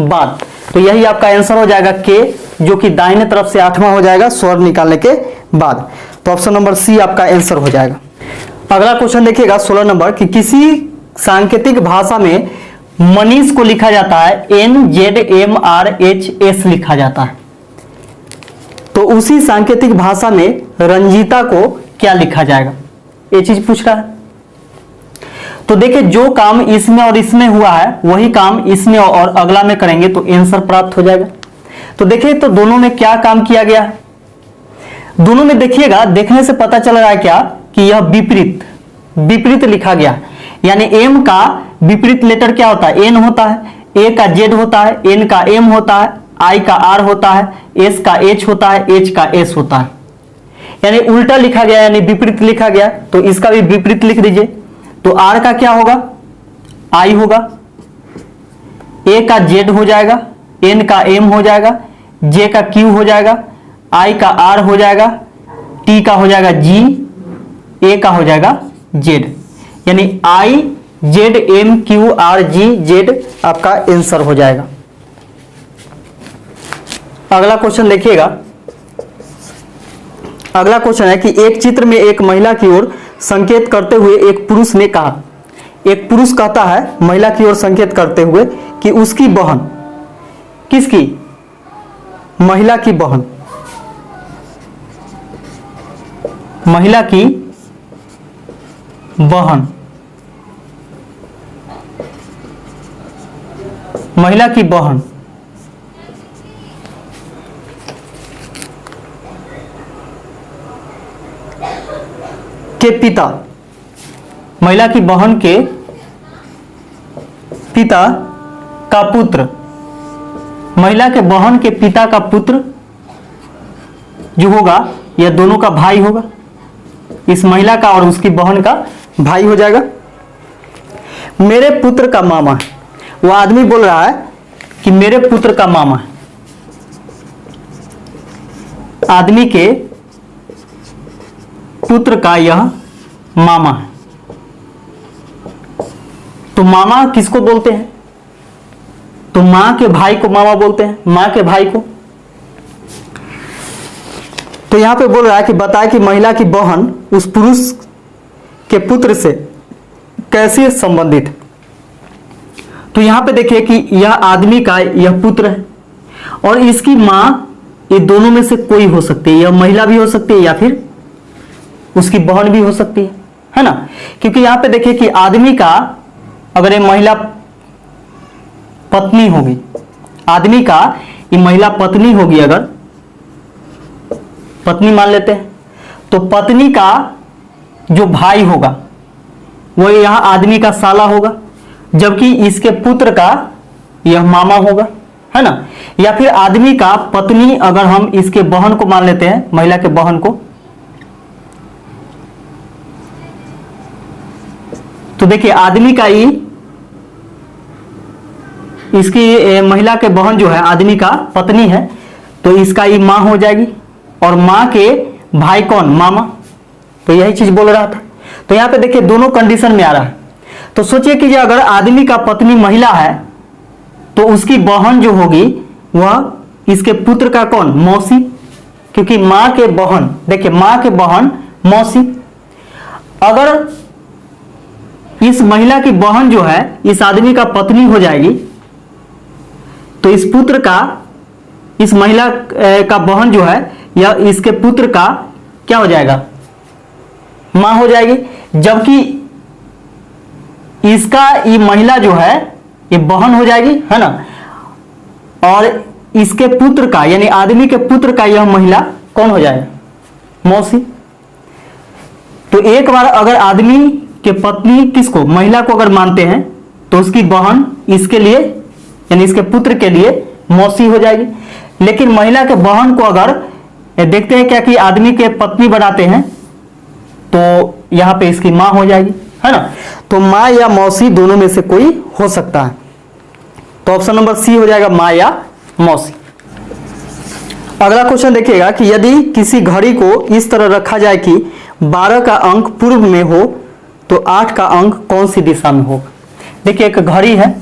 बाद। तो यही आपका आंसर हो जाएगा के, जो कि दाहिने तरफ से 8वां हो जाएगा स्वर निकालने के बाद। तो ऑप्शन नंबर सी आपका आंसर हो जाएगा। अगला क्वेश्चन देखिएगा 16 नंबर, कि किसी सांकेतिक भाषा में मनीष को लिखा जाता है NZMRHS लिखा जाता है, तो उसी सांकेतिक भाषा में रंजीता को क्या लिखा जाएगा, ये चीज पूछ रहा है। तो देखिए जो काम इसमें और इसमें हुआ है वही काम इसमें और अगला में करेंगे तो आंसर प्राप्त हो जाएगा। तो देखिए तो दोनों में क्या काम किया गया है, दोनों में देखिएगा, देखने से पता चल रहा है क्या कि यह विपरीत, विपरीत लिखा गया। यानी एम का विपरीत लेटर क्या होता है, एन होता है, ए का जेड होता है, एन का एम होता है, आई का आर होता है, एस का एच होता है, एच का एस होता है। यानी उल्टा लिखा गया, यानी विपरीत लिखा गया, तो इसका भी विपरीत लिख दीजिए। तो आर का क्या होगा, आई होगा, ए का जेड हो जाएगा, एन का एम हो जाएगा, जे का क्यू हो जाएगा, आई का आर हो जाएगा, टी का हो जाएगा जी, ए का हो जाएगा जेड। यानी I Z M Q R G Z आपका आंसर हो जाएगा। अगला क्वेश्चन देखिएगा। अगला क्वेश्चन है कि एक चित्र में एक महिला की ओर संकेत करते हुए एक पुरुष ने कहा, एक पुरुष कहता है महिला की ओर संकेत करते हुए कि उसकी बहन, किसकी, महिला की बहन, महिला की बहन, महिला की बहन के पिता, महिला की बहन के पिता का पुत्र, महिला के बहन के पिता का पुत्र जो होगा यह दोनों का भाई होगा, इस महिला का और उसकी बहन का भाई हो जाएगा। मेरे पुत्र का मामा है, वो आदमी बोल रहा है कि मेरे पुत्र का मामा है, आदमी के पुत्र का यह मामा है। तो मामा किसको बोलते हैं, तो मां के भाई को मामा बोलते हैं, मां के भाई को। तो यहां पे बोल रहा है कि बताए कि महिला की बहन उस पुरुष के पुत्र से कैसे संबंधित। तो यहां पे देखिए कि यह आदमी का यह पुत्र है और इसकी मां, ये दोनों में से कोई हो सकती है, यह महिला भी हो सकती है या फिर उसकी बहन भी हो सकती है ना। क्योंकि यहां पे देखिए कि आदमी का अगर ये महिला पत्नी होगी, आदमी का ये महिला पत्नी होगी, अगर पत्नी मान लेते हैं, तो पत्नी का जो भाई होगा वो यहां आदमी का साला होगा, जबकि इसके पुत्र का यह मामा होगा, है ना। या फिर आदमी का पत्नी, अगर हम इसके बहन को मान लेते हैं, महिला के बहन को, तो देखिए आदमी का ई, इसकी महिला के बहन जो है आदमी का पत्नी है, तो इसका ई माँ हो जाएगी। और माँ के भाई कौन, मामा। तो यही चीज बोल रहा था। तो यहाँ पे देखिए दोनों कंडीशन में आ रहा है। तो सोचिए कि अगर आदमी का पत्नी महिला है तो उसकी बहन जो होगी वह इसके पुत्र का कौन, मौसी, क्योंकि माँ के बहन, देखिए माँ के बहन मौसी। अगर इस महिला की बहन जो है इस आदमी का पत्नी हो जाएगी तो इस पुत्र का, इस महिला का बहन जो है या इसके पुत्र का क्या हो जाएगा, मां हो जाएगी। जबकि इसका ये महिला जो है ये बहन हो जाएगी, है ना। और इसके पुत्र का यानी आदमी के पुत्र का यह महिला कौन हो जाएगा, मौसी। तो एक बार अगर आदमी के पत्नी किसको, महिला को अगर मानते हैं तो उसकी बहन इसके लिए यानी इसके पुत्र के लिए मौसी हो जाएगी। लेकिन महिला के बहन को अगर देखते हैं क्या कि आदमी के पत्नी बनाते हैं तो यहां पे इसकी मां हो जाएगी, है ना। तो मां या मौसी दोनों में से कोई हो सकता है। तो ऑप्शन नंबर सी हो जाएगा, मां या मौसी। अगला क्वेश्चन देखिएगा कि यदि किसी घड़ी को इस तरह रखा जाए कि 12 का अंक पूर्व में हो तो 8 का अंक कौन सी दिशा में होगा। देखिए एक घड़ी है,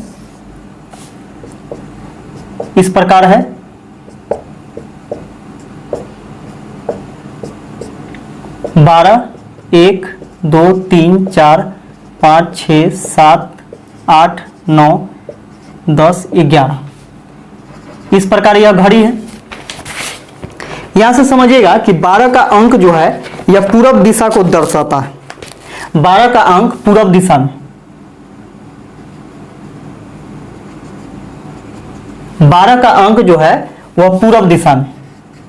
इस प्रकार है, 12, 1, 2, 3, 4, 5, 6, 7, 8, 9, 10, 11, इस प्रकार यह घड़ी है। यहां से समझिएगा कि 12 का अंक जो है यह पूरब दिशा को दर्शाता है। 12 का अंक पूरब दिशा में, 12 का अंक जो है वह पूरब दिशा में,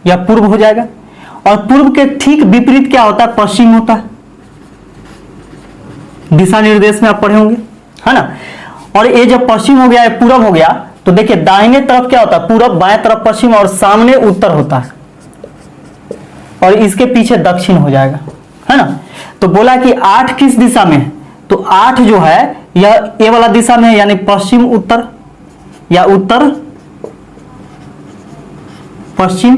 यह पूर्व हो जाएगा। और पूर्व के ठीक विपरीत क्या होता है, पश्चिम होता है। दिशा निर्देश में आप पढ़े होंगे, है ना। और ये जब पश्चिम हो गया, पूरब हो गया, तो देखिए दाहिने तरफ क्या होता है, पूरब, बाएं तरफ पश्चिम और सामने उत्तर होता है। और इसके पीछे दक्षिण हो जाएगा, है ना। तो बोला कि 8 किस दिशा में है, तो 8 जो है यह ये वाला दिशा में है, यानी पश्चिम उत्तर या उत्तर पश्चिम।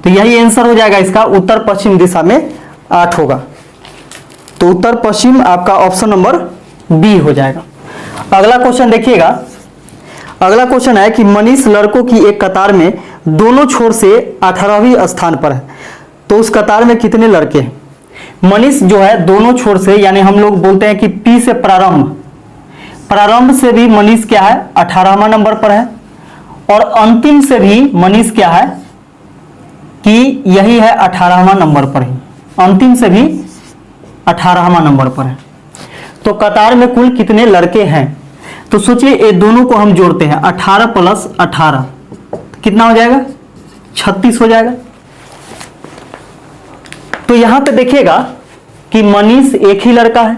तो यही आंसर हो जाएगा इसका, उत्तर पश्चिम दिशा में 8 होगा। तो उत्तर पश्चिम आपका ऑप्शन नंबर बी हो जाएगा। अगला क्वेश्चन देखिएगा। अगला क्वेश्चन है कि मनीष लड़कों की एक कतार में दोनों छोर से 18वें स्थान पर है, तो उस कतार में कितने लड़के हैं। मनीष जो है दोनों छोर से, यानी हम लोग बोलते हैं कि पी से प्रारंभ से भी मनीष क्या है, 18वां नंबर पर है। और अंतिम से भी मनीष क्या है कि यही है 18वां नंबर पर ही, अंतिम से भी 18वां नंबर पर है। तो कतार में कुल कितने लड़के हैं। तो सोचिए ये दोनों को हम जोड़ते हैं, 18 + 18 कितना हो जाएगा, 36 हो जाएगा। तो यहां पे देखिएगा कि मनीष एक ही लड़का है,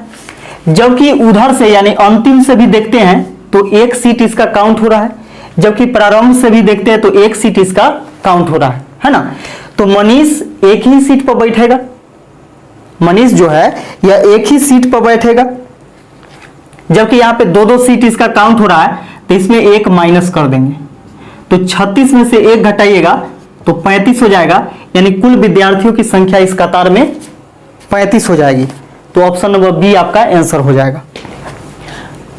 जबकि उधर से यानी अंतिम से भी देखते हैं तो एक सीट इसका काउंट हो रहा है, जबकि प्रारंभ से भी देखते हैं तो एक सीट इसका काउंट हो रहा है ना। तो मनीष एक ही सीट पर बैठेगा, मनीष जो है यह एक ही सीट पर बैठेगा, जबकि यहां पे 2-2 सीट इसका काउंट हो रहा है, तो इसमें एक माइनस कर देंगे। तो 36 में से एक घटाइएगा तो 35 हो जाएगा, यानी कुल विद्यार्थियों की संख्या इस कतार में 35 हो जाएगी। तो ऑप्शन नंबर बी आपका आंसर हो जाएगा।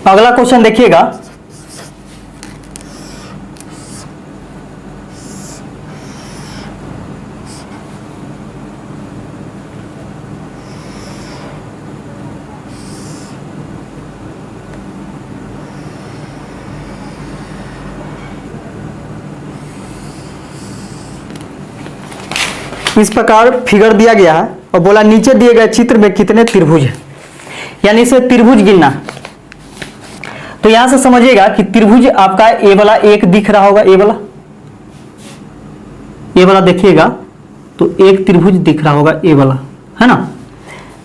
अगला क्वेश्चन देखिएगा। इस प्रकार फिगर दिया गया है और बोला नीचे दिए गए चित्र में कितने त्रिभुज हैं, यानी इसे त्रिभुज गिनना। तो यहां से समझिएगा कि त्रिभुज आपका ए वाला एक दिख रहा होगा, ए वाला देखिएगा तो एक त्रिभुज दिख रहा होगा, ए वाला, है ना।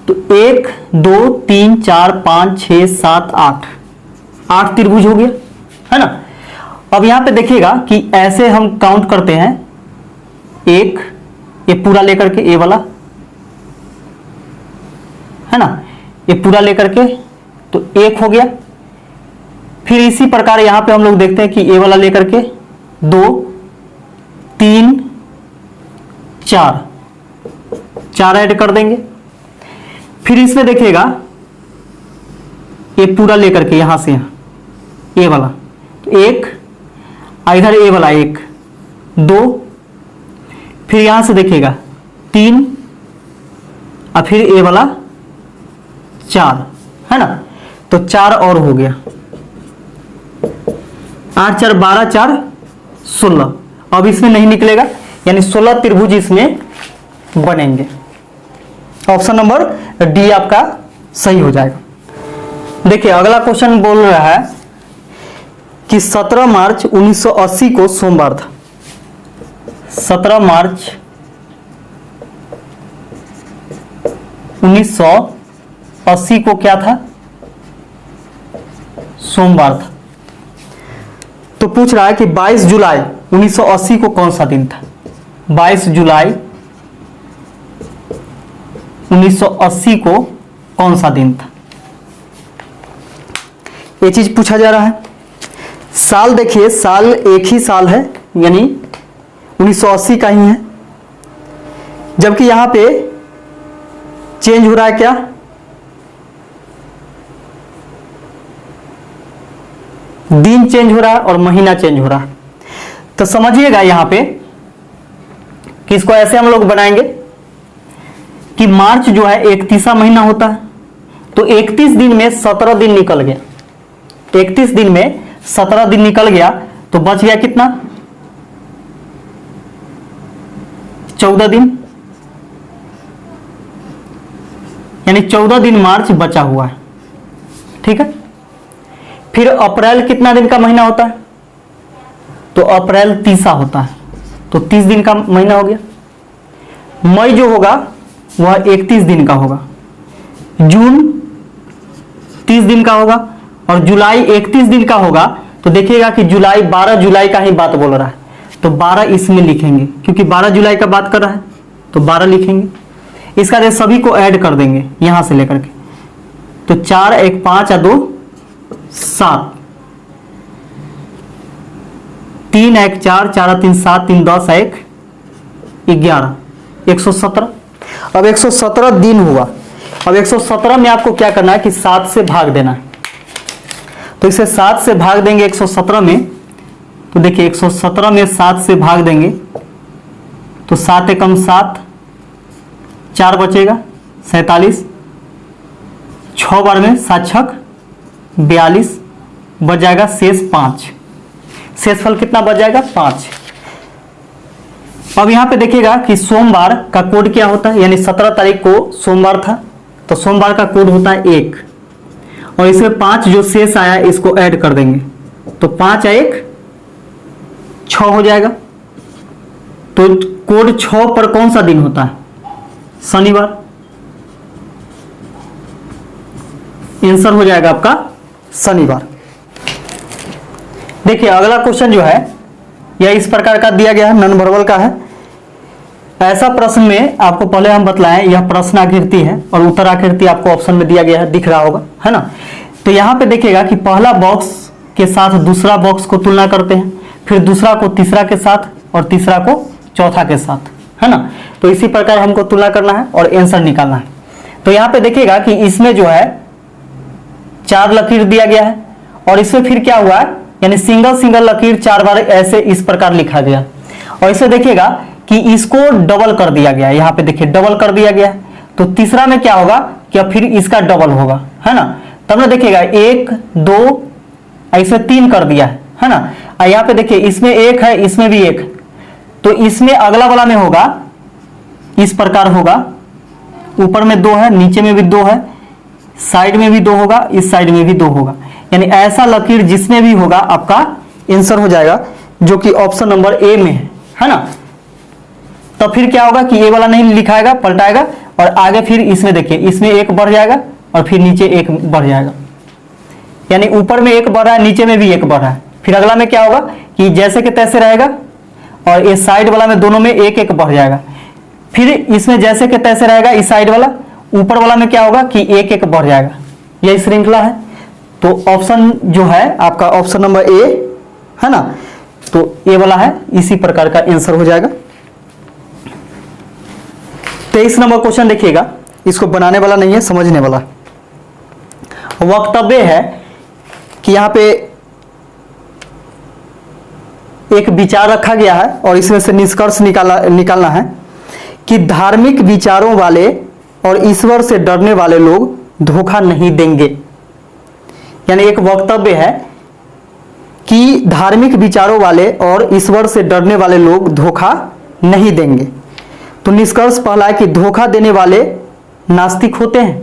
तो 1 2 3 4 5 6 7 8 त्रिभुज हो गया, है ना। अब यहां पे देखिएगा कि ऐसे हम काउंट करते हैं, एक, ये पूरा लेकर के ए वाला है ना, ये पूरा लेकर के तो एक हो गया। फिर इसी प्रकार यहां पे हम लोग देखते हैं कि ए वाला लेकर के 2 3 4 ऐड कर देंगे। फिर इसमें देखिएगा ये पूरा लेकर के यहां से यहां ए वाला तो एक, इधर ए वाला 1 2, फिर यहां से देखिएगा 3 और फिर ए वाला 4 है ना, तो 4 और हो गया, 8 4 12 4 16। अब इसमें नहीं निकलेगा, यानी 16 त्रिभुज इसमें बनेंगे। ऑप्शन नंबर डी आपका सही हो जाएगा। देखिए अगला क्वेश्चन बोल रहा है कि 17 मार्च 1980 को सोमवार था। 17 मार्च 1980 को क्या था? सोमवार था। तो पूछ रहा है कि 22 जुलाई 1980 को कौन सा दिन था? 22 जुलाई 1980 को कौन सा दिन था? ये चीज पूछा जा रहा है। साल देखिए, साल एक ही साल है, यानी 1980 का ही है, जबकि यहां पे चेंज हो रहा है क्या? दिन चेंज हो रहा है और महीना चेंज हो रहा है। तो समझिएगा यहां पे कि इसको ऐसे हम लोग बनाएंगे कि मार्च जो है 31वां महीना होता है, तो 31 दिन में 17 दिन निकल गया। 31 दिन में 17 दिन निकल गया तो बच गया कितना? 14 दिन, यानी 14 दिन मार्च बचा हुआ है। ठीक है। फिर अप्रैल कितना दिन का महीना होता है? तो अप्रैल 30 होता है, तो 30 दिन का महीना हो गया। मई जो होगा वह 31 दिन का होगा, जून 30 दिन का होगा और जुलाई 31 दिन का होगा। तो देखिएगा कि जुलाई 12 जुलाई का ही बात बोल रहा है, तो 12 इसमें लिखेंगे क्योंकि 12 जुलाई का बात कर रहा है, तो 12 लिखेंगे। इसका जैसे सभी को ऐड कर देंगे यहां से लेकर के, तो 4 1 5 और 2 7, 3 1 4 4 3 7 3 10 1 11 117। अब 117 दिन हुआ। अब 117 में आपको क्या करना है कि 7 से भाग देना है। तो इसे 7 से भाग देंगे 117 में, तो देखिए 117 में 7 से भाग देंगे तो 7 एकम 7, 4 बचेगा 47, 6 बार में 7 छक 42, बच जाएगा शेष 5। शेषफल कितना बच जाएगा? 5। अब यहां पे देखिएगा कि सोमवार का कोड क्या होता है, यानी 17 तारीख को सोमवार था, तो सोमवार का कोड होता है 1, और इसमें 5 जो शेष आया इसको ऐड कर देंगे, तो 5 1 6 हो जाएगा। तो कोड 6 पर कौन सा दिन होता है? शनिवार। आंसर हो जाएगा आपका शनिवार। देखिए अगला क्वेश्चन जो है यह इस प्रकार का दिया गया है, नन वर्बल का है। ऐसा प्रश्न में आपको पहले हम बतलाएं, यह प्रश्न आकृति है और उत्तर आकृति आपको ऑप्शन में दिया गया है, दिख रहा होगा, है ना। तो यहां पे देखिएगा कि पहला बॉक्स के साथ दूसरा बॉक्स को तुलना करते हैं, फिर दूसरा को तीसरा के साथ और तीसरा को चौथा के साथ, है ना। तो इसी प्रकार हमको तुलना करना है और आंसर निकालना है। तो यहाँ पे देखिएगा कि इसमें जो है 4 लकीर दिया गया है और इसमें फिर क्या हुआ है, यानी सिंगल सिंगल लकीर 4 बार ऐसे इस प्रकार लिखा गया, और इसे देखिएगा कि इसको डबल कर दिया गया है। यहाँ पे देखिए डबल कर दिया गया है, तो तीसरा में क्या होगा कि फिर इसका डबल होगा, है ना। तब ना देखिएगा 1 2 ऐसे 3 कर दिया है ना। और यहाँ पे देखिए इसमें 1 है, इसमें भी 1, तो इसमें अगला वाला में होगा इस प्रकार होगा, ऊपर में 2 है, नीचे में भी 2 है, साइड में भी 2 होगा, इस साइड में भी 2 होगा, यानी ऐसा लकीर जिसमें भी होगा आपका आंसर हो जाएगा, जो कि ऑप्शन नंबर ए में है ना। तो फिर क्या होगा कि ये वाला नहीं लिखाएगा, पलटाएगा और आगे फिर इसमें देखिए इसमें 1 बढ़ जाएगा और फिर नीचे 1 बढ़ जाएगा, यानी ऊपर में 1 बढ़ रहा है, नीचे में भी 1 बढ़ रहा है। फिर अगला में क्या होगा कि जैसे कि तैसे रहेगा, और इस साइड वाला में दोनों में एक एक बढ़ जाएगा। फिर इसमें जैसे कि तैसे रहेगा, इस साइड वाला, ऊपर वाला में क्या होगा कि एक एक बढ़ जाएगा। यही श्रृंखला है। तो ऑप्शन जो है आपका ऑप्शन नंबर ए है ना, तो ए वाला है, इसी प्रकार का आंसर हो जाएगा। 23 नंबर क्वेश्चन देखिएगा, इसको बनाने वाला नहीं है, समझने वाला। वक्तव्य है कि यहां पे एक विचार रखा गया है और इसमें से निष्कर्ष निकालना है कि धार्मिक विचारों वाले और ईश्वर से डरने वाले लोग धोखा नहीं देंगे। यानी एक वक्तव्य है कि धार्मिक विचारों वाले और ईश्वर से डरने वाले लोग धोखा नहीं देंगे। तो निष्कर्ष पहला है कि धोखा देने वाले नास्तिक होते हैं।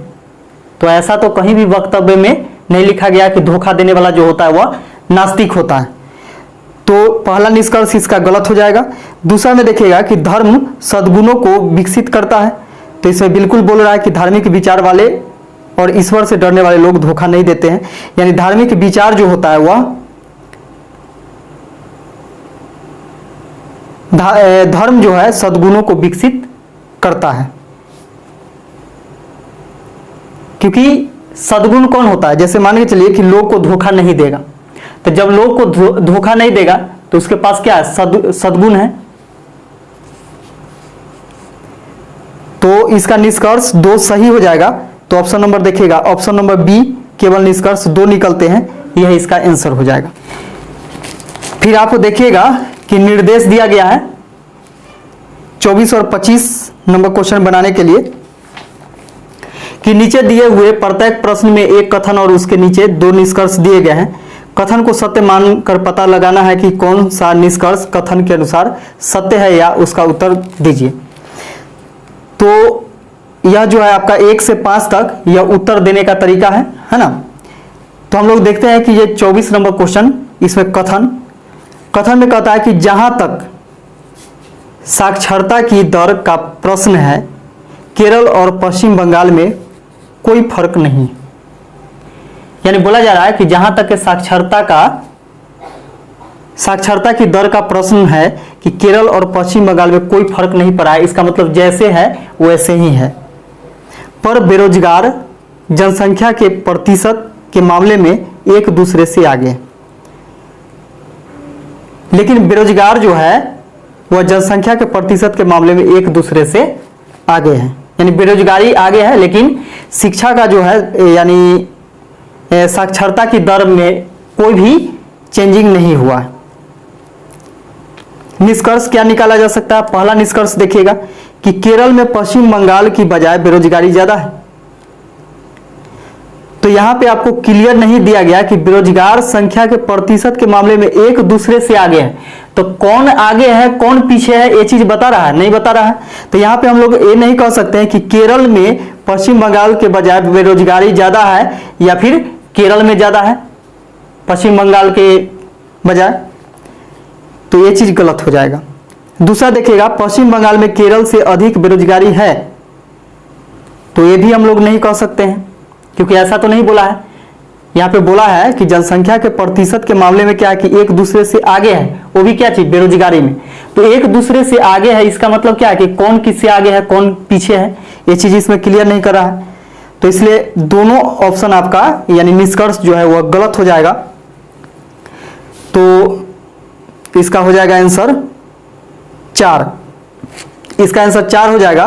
तो ऐसा तो कहीं भी वक्तव्य में नहीं लिखा गया कि धोखा देने वाला जो होता है वह नास्तिक होता है। तो पहला निष्कर्ष इसका गलत हो जाएगा। दूसरा में देखिएगा कि धर्म सद्गुणों को विकसित करता है। तो इसमें बिल्कुल बोल रहा है कि धार्मिक विचार वाले और ईश्वर से डरने वाले लोग धोखा नहीं देते हैं। यानी धार्मिक विचार जो होता है वह धर्म जो है सद्गुणों को विकसित करता है। क्योंकि सद्गुण कौन होता है, जैसे मान के चलिए कि लोग को धोखा नहीं देगा, तो जब लोग को धोखा नहीं देगा तो उसके पास क्या है, सद्गुण है। तो इसका निष्कर्ष 2 सही हो जाएगा। तो ऑप्शन नंबर देखिएगा, ऑप्शन नंबर बी केवल निष्कर्ष 2 निकलते हैं, यह इसका आंसर हो जाएगा। फिर आपको देखिएगा कि निर्देश दिया गया है 24 और 25 नंबर क्वेश्चन बनाने के लिए कि नीचे दिए हुए प्रत्येक प्रश्न में एक कथन और उसके नीचे 2 निष्कर्ष दिए गए हैं। कथन को सत्य मानकर पता लगाना है कि कौन सा निष्कर्ष कथन के अनुसार सत्य है या उसका उत्तर दीजिए। तो यह जो है आपका 1 से 5 तक यह उत्तर देने का तरीका है ना। तो हम लोग देखते हैं कि ये 24 नंबर क्वेश्चन, इसमें कथन में कहता है कि जहां तक साक्षरता की दर का प्रश्न है, केरल और पश्चिम बंगाल में कोई फर्क नहीं। यानी बोला जा रहा है कि जहां तक साक्षरता की दर का प्रश्न है कि केरल और पश्चिम बंगाल में कोई फर्क नहीं पड़ा है। इसका मतलब जैसे है वैसे ही है, पर बेरोजगार जनसंख्या के प्रतिशत के मामले में एक दूसरे से आगे। लेकिन बेरोजगार जो है वह जनसंख्या के प्रतिशत के मामले में एक दूसरे से आगे है। यानी बेरोजगारी आगे है, लेकिन शिक्षा का जो है यानी साक्षरता की दर में कोई भी चेंजिंग नहीं हुआ। निष्कर्ष क्या निकाला जा सकता है? पहला निष्कर्ष देखिएगा कि केरल में पश्चिम बंगाल की बजाय बेरोजगारी ज्यादा है। तो यहां पे आपको क्लियर नहीं दिया गया कि बेरोजगार संख्या के प्रतिशत के मामले में एक दूसरे से आगे है। तो कौन आगे है कौन पीछे है ये चीज बता रहा है? नहीं बता रहा है। तो यहां पे हम लोग ये नहीं कह सकते हैं कि केरल में पश्चिम बंगाल के बजाय बेरोजगारी ज्यादा है या फिर केरल में ज्यादा है पश्चिम बंगाल के बजाय। तो ये चीज गलत हो जाएगा। दूसरा देखिएगा, पश्चिम बंगाल में केरल से अधिक बेरोजगारी है, तो ये भी हम लोग नहीं कह सकते हैं, क्योंकि ऐसा तो नहीं बोला है। यहाँ पे बोला है कि जनसंख्या के प्रतिशत के मामले में क्या है कि एक दूसरे से आगे है, वो भी क्या चीज, बेरोजगारी में। तो एक दूसरे से आगे है, इसका मतलब क्या है कि कौन किससे आगे है कौन पीछे है, ये चीज इसमें क्लियर नहीं कर रहा है। तो इसलिए दोनों ऑप्शन आपका यानी निष्कर्ष जो है वह गलत हो जाएगा। तो इसका हो जाएगा आंसर 4। इसका आंसर 4 हो जाएगा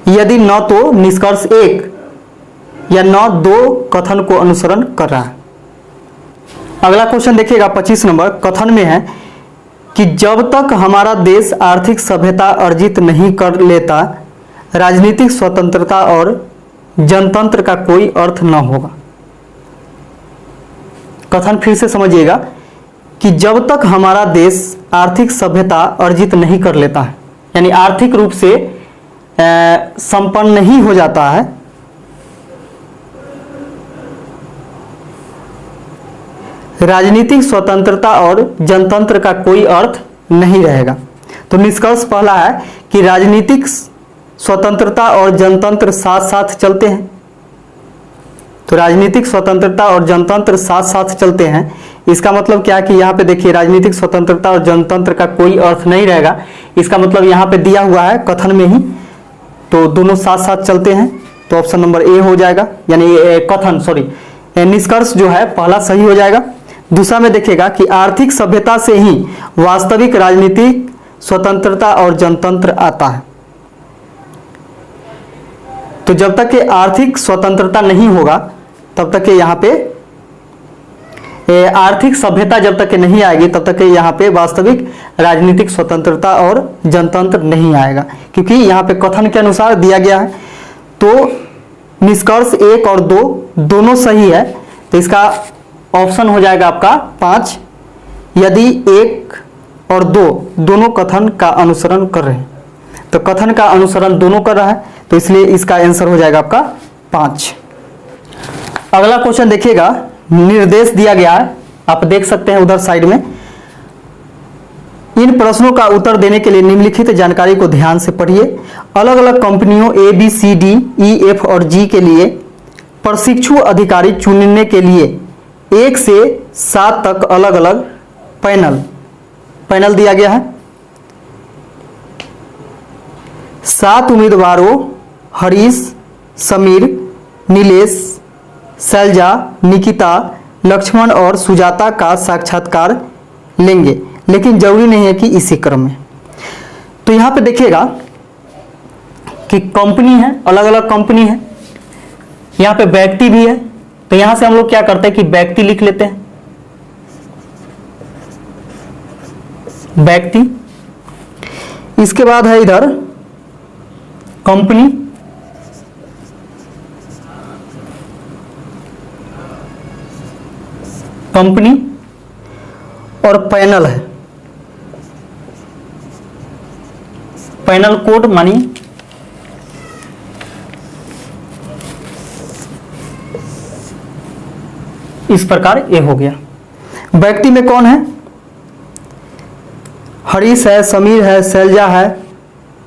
यदि न तो निष्कर्ष 1 या न 2 कथन को अनुसरण कर रहा है। अगला क्वेश्चन देखिएगा 25 नंबर। कथन में है कि जब तक हमारा देश आर्थिक सभ्यता अर्जित नहीं कर लेता, राजनीतिक स्वतंत्रता और जनतंत्र का कोई अर्थ न होगा। कथन फिर से समझिएगा कि जब तक हमारा देश आर्थिक सभ्यता अर्जित नहीं कर लेता है, यानी आर्थिक रूप से संपन्न नहीं हो जाता है, राजनीतिक स्वतंत्रता और जनतंत्र का कोई अर्थ नहीं रहेगा। तो निष्कर्ष पहला है कि राजनीतिक स्वतंत्रता और जनतंत्र साथ साथ चलते हैं। तो राजनीतिक स्वतंत्रता और जनतंत्र साथ साथ चलते हैं। इसका मतलब क्या है कि यहाँ पे देखिए राजनीतिक स्वतंत्रता और जनतंत्र का कोई अर्थ नहीं रहेगा। इसका मतलब यहाँ पे दिया हुआ है कथन में ही, तो दोनों साथ साथ चलते हैं, तो ऑप्शन नंबर ए हो जाएगा, यानी कथन सॉरी निष्कर्ष जो है पहला सही हो जाएगा। दूसरा में देखिएगा कि आर्थिक सभ्यता से ही वास्तविक राजनीतिक स्वतंत्रता और जनतंत्र आता है। तो जब तक कि आर्थिक स्वतंत्रता नहीं होगा तब तक के यहाँ पे आर्थिक सभ्यता जब तक के नहीं आएगी तब तक के यहाँ पे वास्तविक राजनीतिक स्वतंत्रता और जनतंत्र नहीं आएगा, क्योंकि यहाँ पे कथन के अनुसार दिया गया है। तो निष्कर्ष 1 और 2 दोनों सही है, तो इसका ऑप्शन हो जाएगा आपका 5, यदि 1 और 2 दोनों कथन का अनुसरण कर रहे हैं। तो कथन का अनुसरण दोनों कर रहा है, तो इसलिए इसका आंसर हो जाएगा आपका 5। अगला क्वेश्चन देखिएगा, निर्देश दिया गया है, आप देख सकते हैं उधर साइड में। इन प्रश्नों का उत्तर देने के लिए निम्नलिखित जानकारी को ध्यान से पढ़िए। अलग अलग कंपनियों A B C D E F और जी के लिए प्रशिक्षु अधिकारी चुनने के लिए 1 से 7 तक अलग अलग पैनल दिया गया है। 7 उम्मीदवारों हरीश, समीर, नीलेश, शैलजा, निकिता, लक्ष्मण और सुजाता का साक्षात्कार लेंगे, लेकिन जरूरी नहीं है कि इसी क्रम में। तो यहां पे देखिएगा कि कंपनी है, अलग अलग कंपनी है, यहां पे व्यक्ति भी है, तो यहां से हम लोग क्या करते हैं कि व्यक्ति लिख लेते हैं, व्यक्ति। इसके बाद है इधर कंपनी, और पैनल है, पैनल कोड मानिए इस प्रकार ये हो गया। व्यक्ति में कौन है? हरीश है, समीर है, शैलजा है,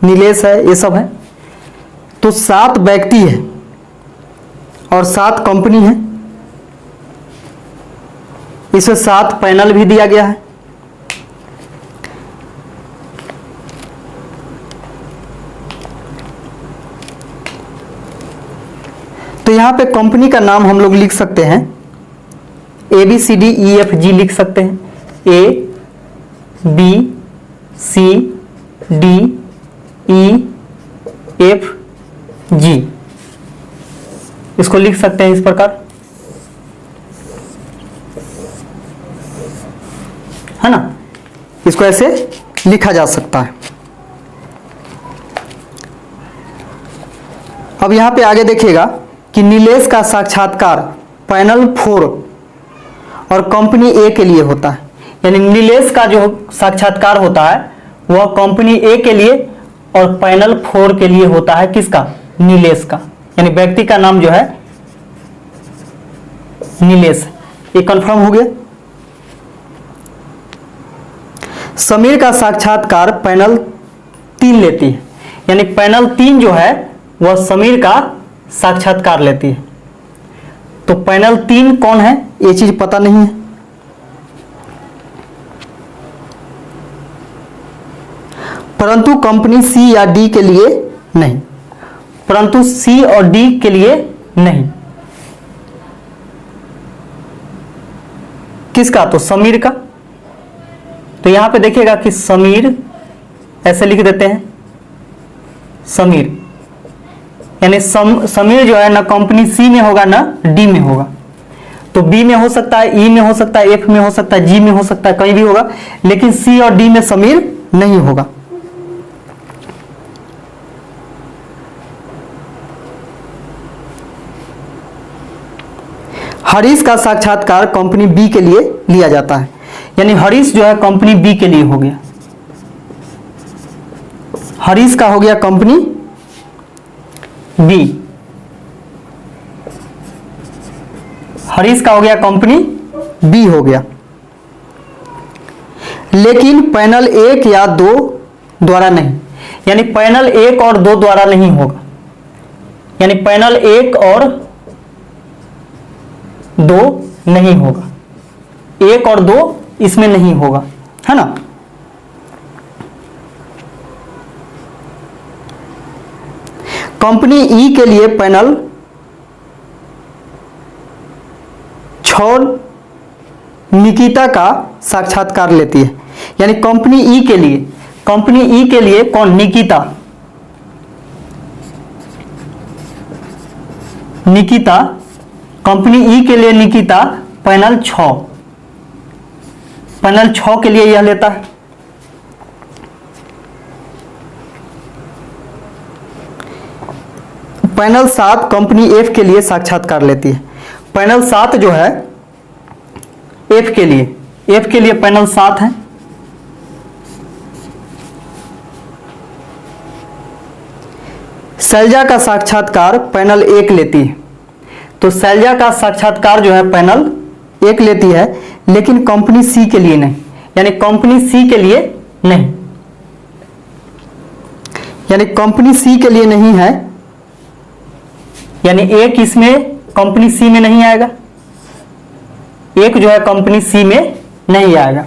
नीलेश है, ये सब है। तो 7 व्यक्ति है और 7 कंपनी है, इसमें 7 पैनल भी दिया गया है। तो यहां पे कंपनी का नाम हम लोग लिख सकते हैं A B C D E F G लिख सकते हैं, A B C D E F G, इसको लिख सकते हैं इस प्रकार, है ना। इसको ऐसे लिखा जा सकता है। अब यहां पे आगे देखिएगा कि नीलेश का साक्षात्कार पैनल 4 और कंपनी ए के लिए होता है, यानी नीलेश का जो साक्षात्कार होता है वह कंपनी ए के लिए और पैनल 4 के लिए होता है। किसका? नीलेश का, यानी व्यक्ति का नाम जो है नीलेश। ये कंफर्म हो गया। समीर का साक्षात्कार पैनल 3 लेती है, यानी पैनल 3 जो है वह समीर का साक्षात्कार लेती है। तो पैनल 3 कौन है ये चीज पता नहीं है। परंतु कंपनी सी या डी के लिए नहीं, परंतु सी और डी के लिए नहीं। किसका? तो समीर का। तो यहां पे देखिएगा कि समीर ऐसे लिख देते हैं, समीर, यानी समीर जो है ना कंपनी सी में होगा ना डी में होगा। तो बी में हो सकता है, ई में हो सकता है, एफ में हो सकता है, जी में हो सकता है, कहीं भी होगा, लेकिन सी और डी में समीर नहीं होगा। हरीश का साक्षात्कार कंपनी बी के लिए लिया जाता है, यानी हरीश जो है कंपनी बी के लिए हो गया। हरीश का हो गया कंपनी बी, हरीश का हो गया कंपनी बी हो गया। लेकिन पैनल 1 या 2 द्वारा नहीं, यानी पैनल 1 और 2 द्वारा नहीं होगा, यानी पैनल 1 और 2 नहीं होगा, 1 और 2 इसमें नहीं होगा, है ना। कंपनी ई के लिए पैनल 6 निकिता का साक्षात्कार लेती है, यानी कंपनी ई के लिए कौन, निकिता कंपनी ई के लिए निकिता पैनल 6 के लिए यह लेता है। पैनल 7 कंपनी एफ के लिए साक्षात्कार लेती है। पैनल 7 जो है एफ के लिए पैनल 7 है। शैलजा का साक्षात्कार पैनल 1 लेती है। तो शैलजा का साक्षात्कार जो है पैनल 1 लेती है, लेकिन कंपनी सी के लिए नहीं, यानी कंपनी सी के लिए नहीं, यानी कंपनी सी के लिए नहीं है, यानी एक इसमें कंपनी सी में नहीं आएगा, एक जो है कंपनी सी में नहीं आएगा।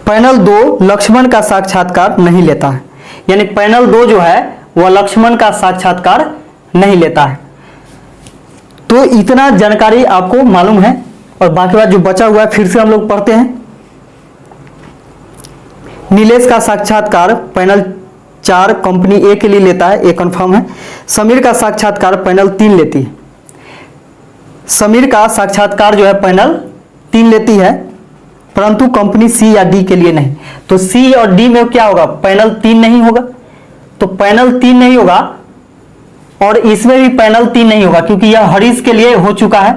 पैनल 2 लक्ष्मण का साक्षात्कार नहीं लेता है, यानी पैनल 2 जो है वह लक्ष्मण का साक्षात्कार नहीं लेता है। तो इतना जानकारी आपको मालूम है, और बाकी बात जो बचा हुआ है फिर से हम लोग पढ़ते हैं। नीलेश का साक्षात्कार पैनल 4 कंपनी ए के लिए लेता है, ये कंफर्म है। समीर का साक्षात्कार पैनल 3 लेती है। समीर का साक्षात्कार जो है पैनल 3 लेती है, परंतु कंपनी सी या डी के लिए नहीं। तो सी और डी में क्या होगा, पैनल 3 नहीं होगा, तो पैनल 3 नहीं होगा, और इसमें भी पैनल 3 नहीं होगा, क्योंकि यह हरीश के लिए हो चुका है।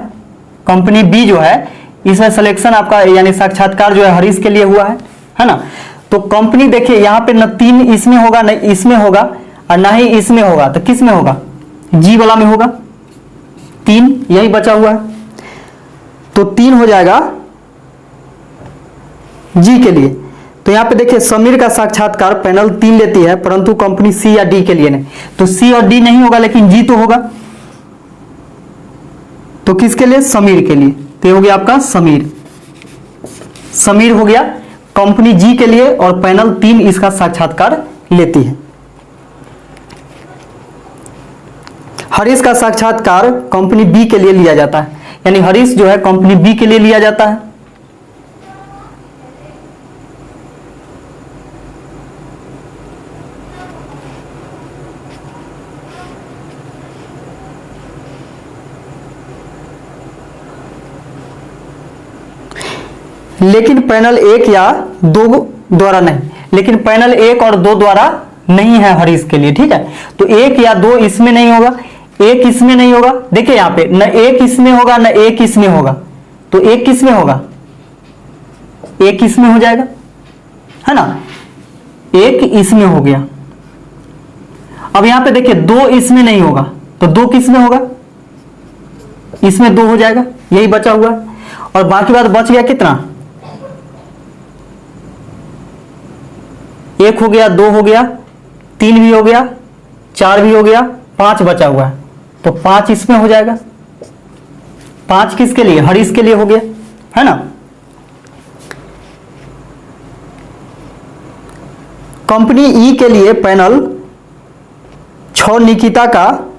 कंपनी बी जो है इसमें सिलेक्शन आपका यानी साक्षात्कार जो है हरीश के लिए हुआ है ना। तो कंपनी देखिए यहाँ पे न 3 इसमें होगा, न इसमें होगा, और ना ही इसमें होगा, तो किस में होगा, जी वाला में होगा। 3 यही बचा हुआ है, तो 3 हो जाएगा जी के लिए। तो यहां पे देखिए समीर का साक्षात्कार पैनल 3 लेती है, परंतु कंपनी सी या डी के लिए नहीं। तो सी और डी नहीं होगा, लेकिन जी तो होगा। तो किसके लिए, समीर के लिए। तो ये हो गया आपका समीर हो गया कंपनी जी के लिए, और पैनल 3 इसका साक्षात्कार लेती है। हरीश का साक्षात्कार कंपनी बी के लिए लिया जाता है, यानी हरीश जो है कंपनी बी के लिए लिया जाता है। लेकिन पैनल 1 या 2 द्वारा नहीं, लेकिन पैनल 1 और 2 द्वारा नहीं है हरीश के लिए, ठीक है। तो 1 या 2 इसमें नहीं होगा, 1 इसमें नहीं होगा। देखिए यहां पे न 1 इसमें होगा, न 1 इसमें होगा, तो 1 किसमें होगा, 1 इसमें हो जाएगा, है ना। 1 इसमें हो गया। अब यहां पे देखिए 2 इसमें नहीं होगा, तो 2 किसमें होगा, इसमें 2 हो जाएगा, यही बचा हुआ है। और बाकी बात बच गया कितना, 1 हो गया, 2 हो गया, 3 भी हो गया, 4 भी हो गया, 5 बचा हुआ है, तो 5 इसमें हो जाएगा। 5 किसके लिए, हरीश के लिए हो गया, है ना। कंपनी ई के लिए पैनल 6 निकिता का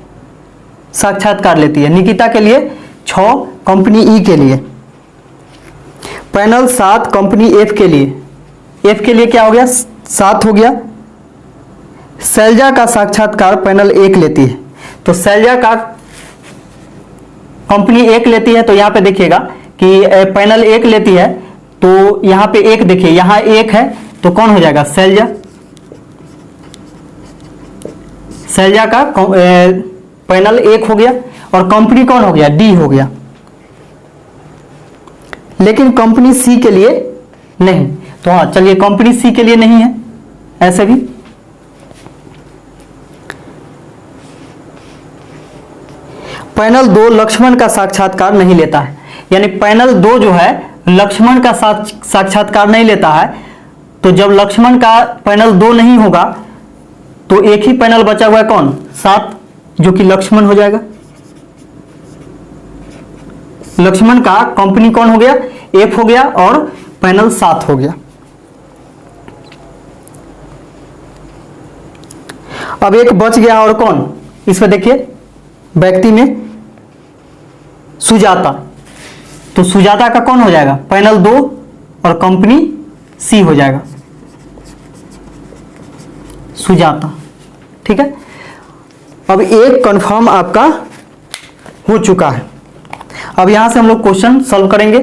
साक्षात्कार लेती है। निकिता के लिए 6 कंपनी ई के लिए। पैनल 7 कंपनी एफ के लिए, एफ के लिए क्या हो गया, 7 हो गया। शैलजा का साक्षात्कार पैनल 1 लेती है। तो शैलजा का कंपनी 1 लेती है, तो यहां पे देखिएगा कि पैनल 1 लेती है, तो यहां पे 1 देखिए, यहां 1 है, तो कौन हो जाएगा, शैलजा। शैलजा का पैनल 1 हो गया, और कंपनी कौन हो गया, डी हो गया। लेकिन कंपनी सी के लिए नहीं। तो हाँ चलिए, कंपनी सी के लिए नहीं है, ऐसे भी। पैनल 2 लक्ष्मण का साक्षात्कार नहीं लेता है, यानी पैनल 2 जो है लक्ष्मण का साक्षात्कार नहीं लेता है। तो तो जब लक्ष्मण का पैनल 2 नहीं होगा तो एक ही पैनल बचा हुआ है कौन, 7, जो कि लक्ष्मण हो जाएगा। लक्ष्मण का कंपनी कौन हो गया, F हो गया और पैनल 7 हो गया। अब एक बच गया और कौन, इसमें देखिए व्यक्ति में सुजाता, तो सुजाता का कौन हो जाएगा, पैनल 2 और कंपनी C हो जाएगा, सुजाता। ठीक है, अब एक कंफर्म आपका हो चुका है। अब यहां से हम लोग क्वेश्चन सॉल्व करेंगे,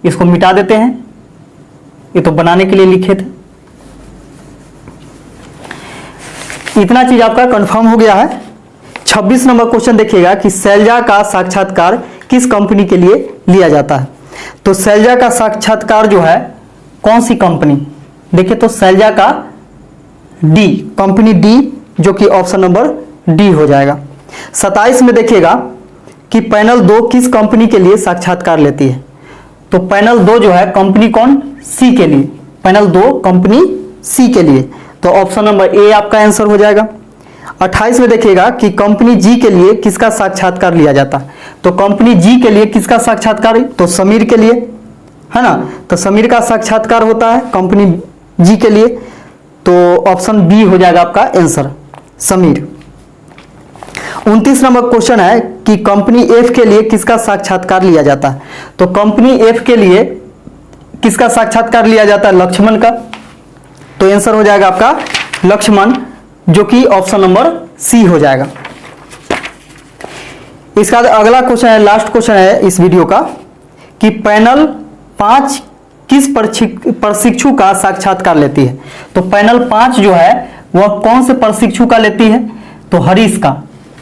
इसको मिटा देते हैं, ये तो बनाने के लिए लिखे थे। इतना चीज आपका कंफर्म हो गया है। 26 नंबर क्वेश्चन देखिएगा कि शैलजा का साक्षात्कार किस कंपनी के लिए लिया जाता है। तो शैलजा का साक्षात्कार जो है कौन सी कंपनी, देखिए तो शैलजा का डी, कंपनी डी, जो कि ऑप्शन नंबर डी हो जाएगा। 27 में देखिएगा कि पैनल 2 किस कंपनी के लिए साक्षात्कार लेती है। तो पैनल 2 जो है कंपनी कौन, सी के लिए, पैनल 2 कंपनी सी के लिए, तो ऑप्शन नंबर ए आपका आंसर हो जाएगा। 28 में देखिएगा कि कंपनी जी के लिए किसका साक्षात्कार लिया जाता है। तो कंपनी जी के लिए किसका साक्षात्कार, तो समीर के लिए, है ना, तो समीर का साक्षात्कार होता है कंपनी जी के लिए, तो ऑप्शन बी हो जाएगा आपका आंसर, समीर। 29 नंबर क्वेश्चन है कि कंपनी एफ के लिए किसका साक्षात्कार लिया जाता है। तो कंपनी एफ के लिए किसका साक्षात्कार लिया जाता है, लक्ष्मण का, तो आंसर हो जाएगा आपका लक्ष्मण, जो कि ऑप्शन नंबर सी हो जाएगा। इसका अगला क्वेश्चन है, लास्ट क्वेश्चन है इस वीडियो का, कि पैनल 5 किस प्रशिक्षु का साक्षात्कार लेती है। तो पैनल 5 जो है वह कौन से प्रशिक्षु का लेती है, तो हरीश का,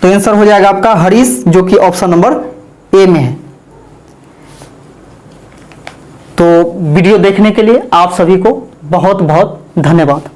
तो आंसर हो जाएगा आपका हरीश, जो कि ऑप्शन नंबर ए में है। तो वीडियो देखने के लिए आप सभी को बहुत बहुत धन्यवाद।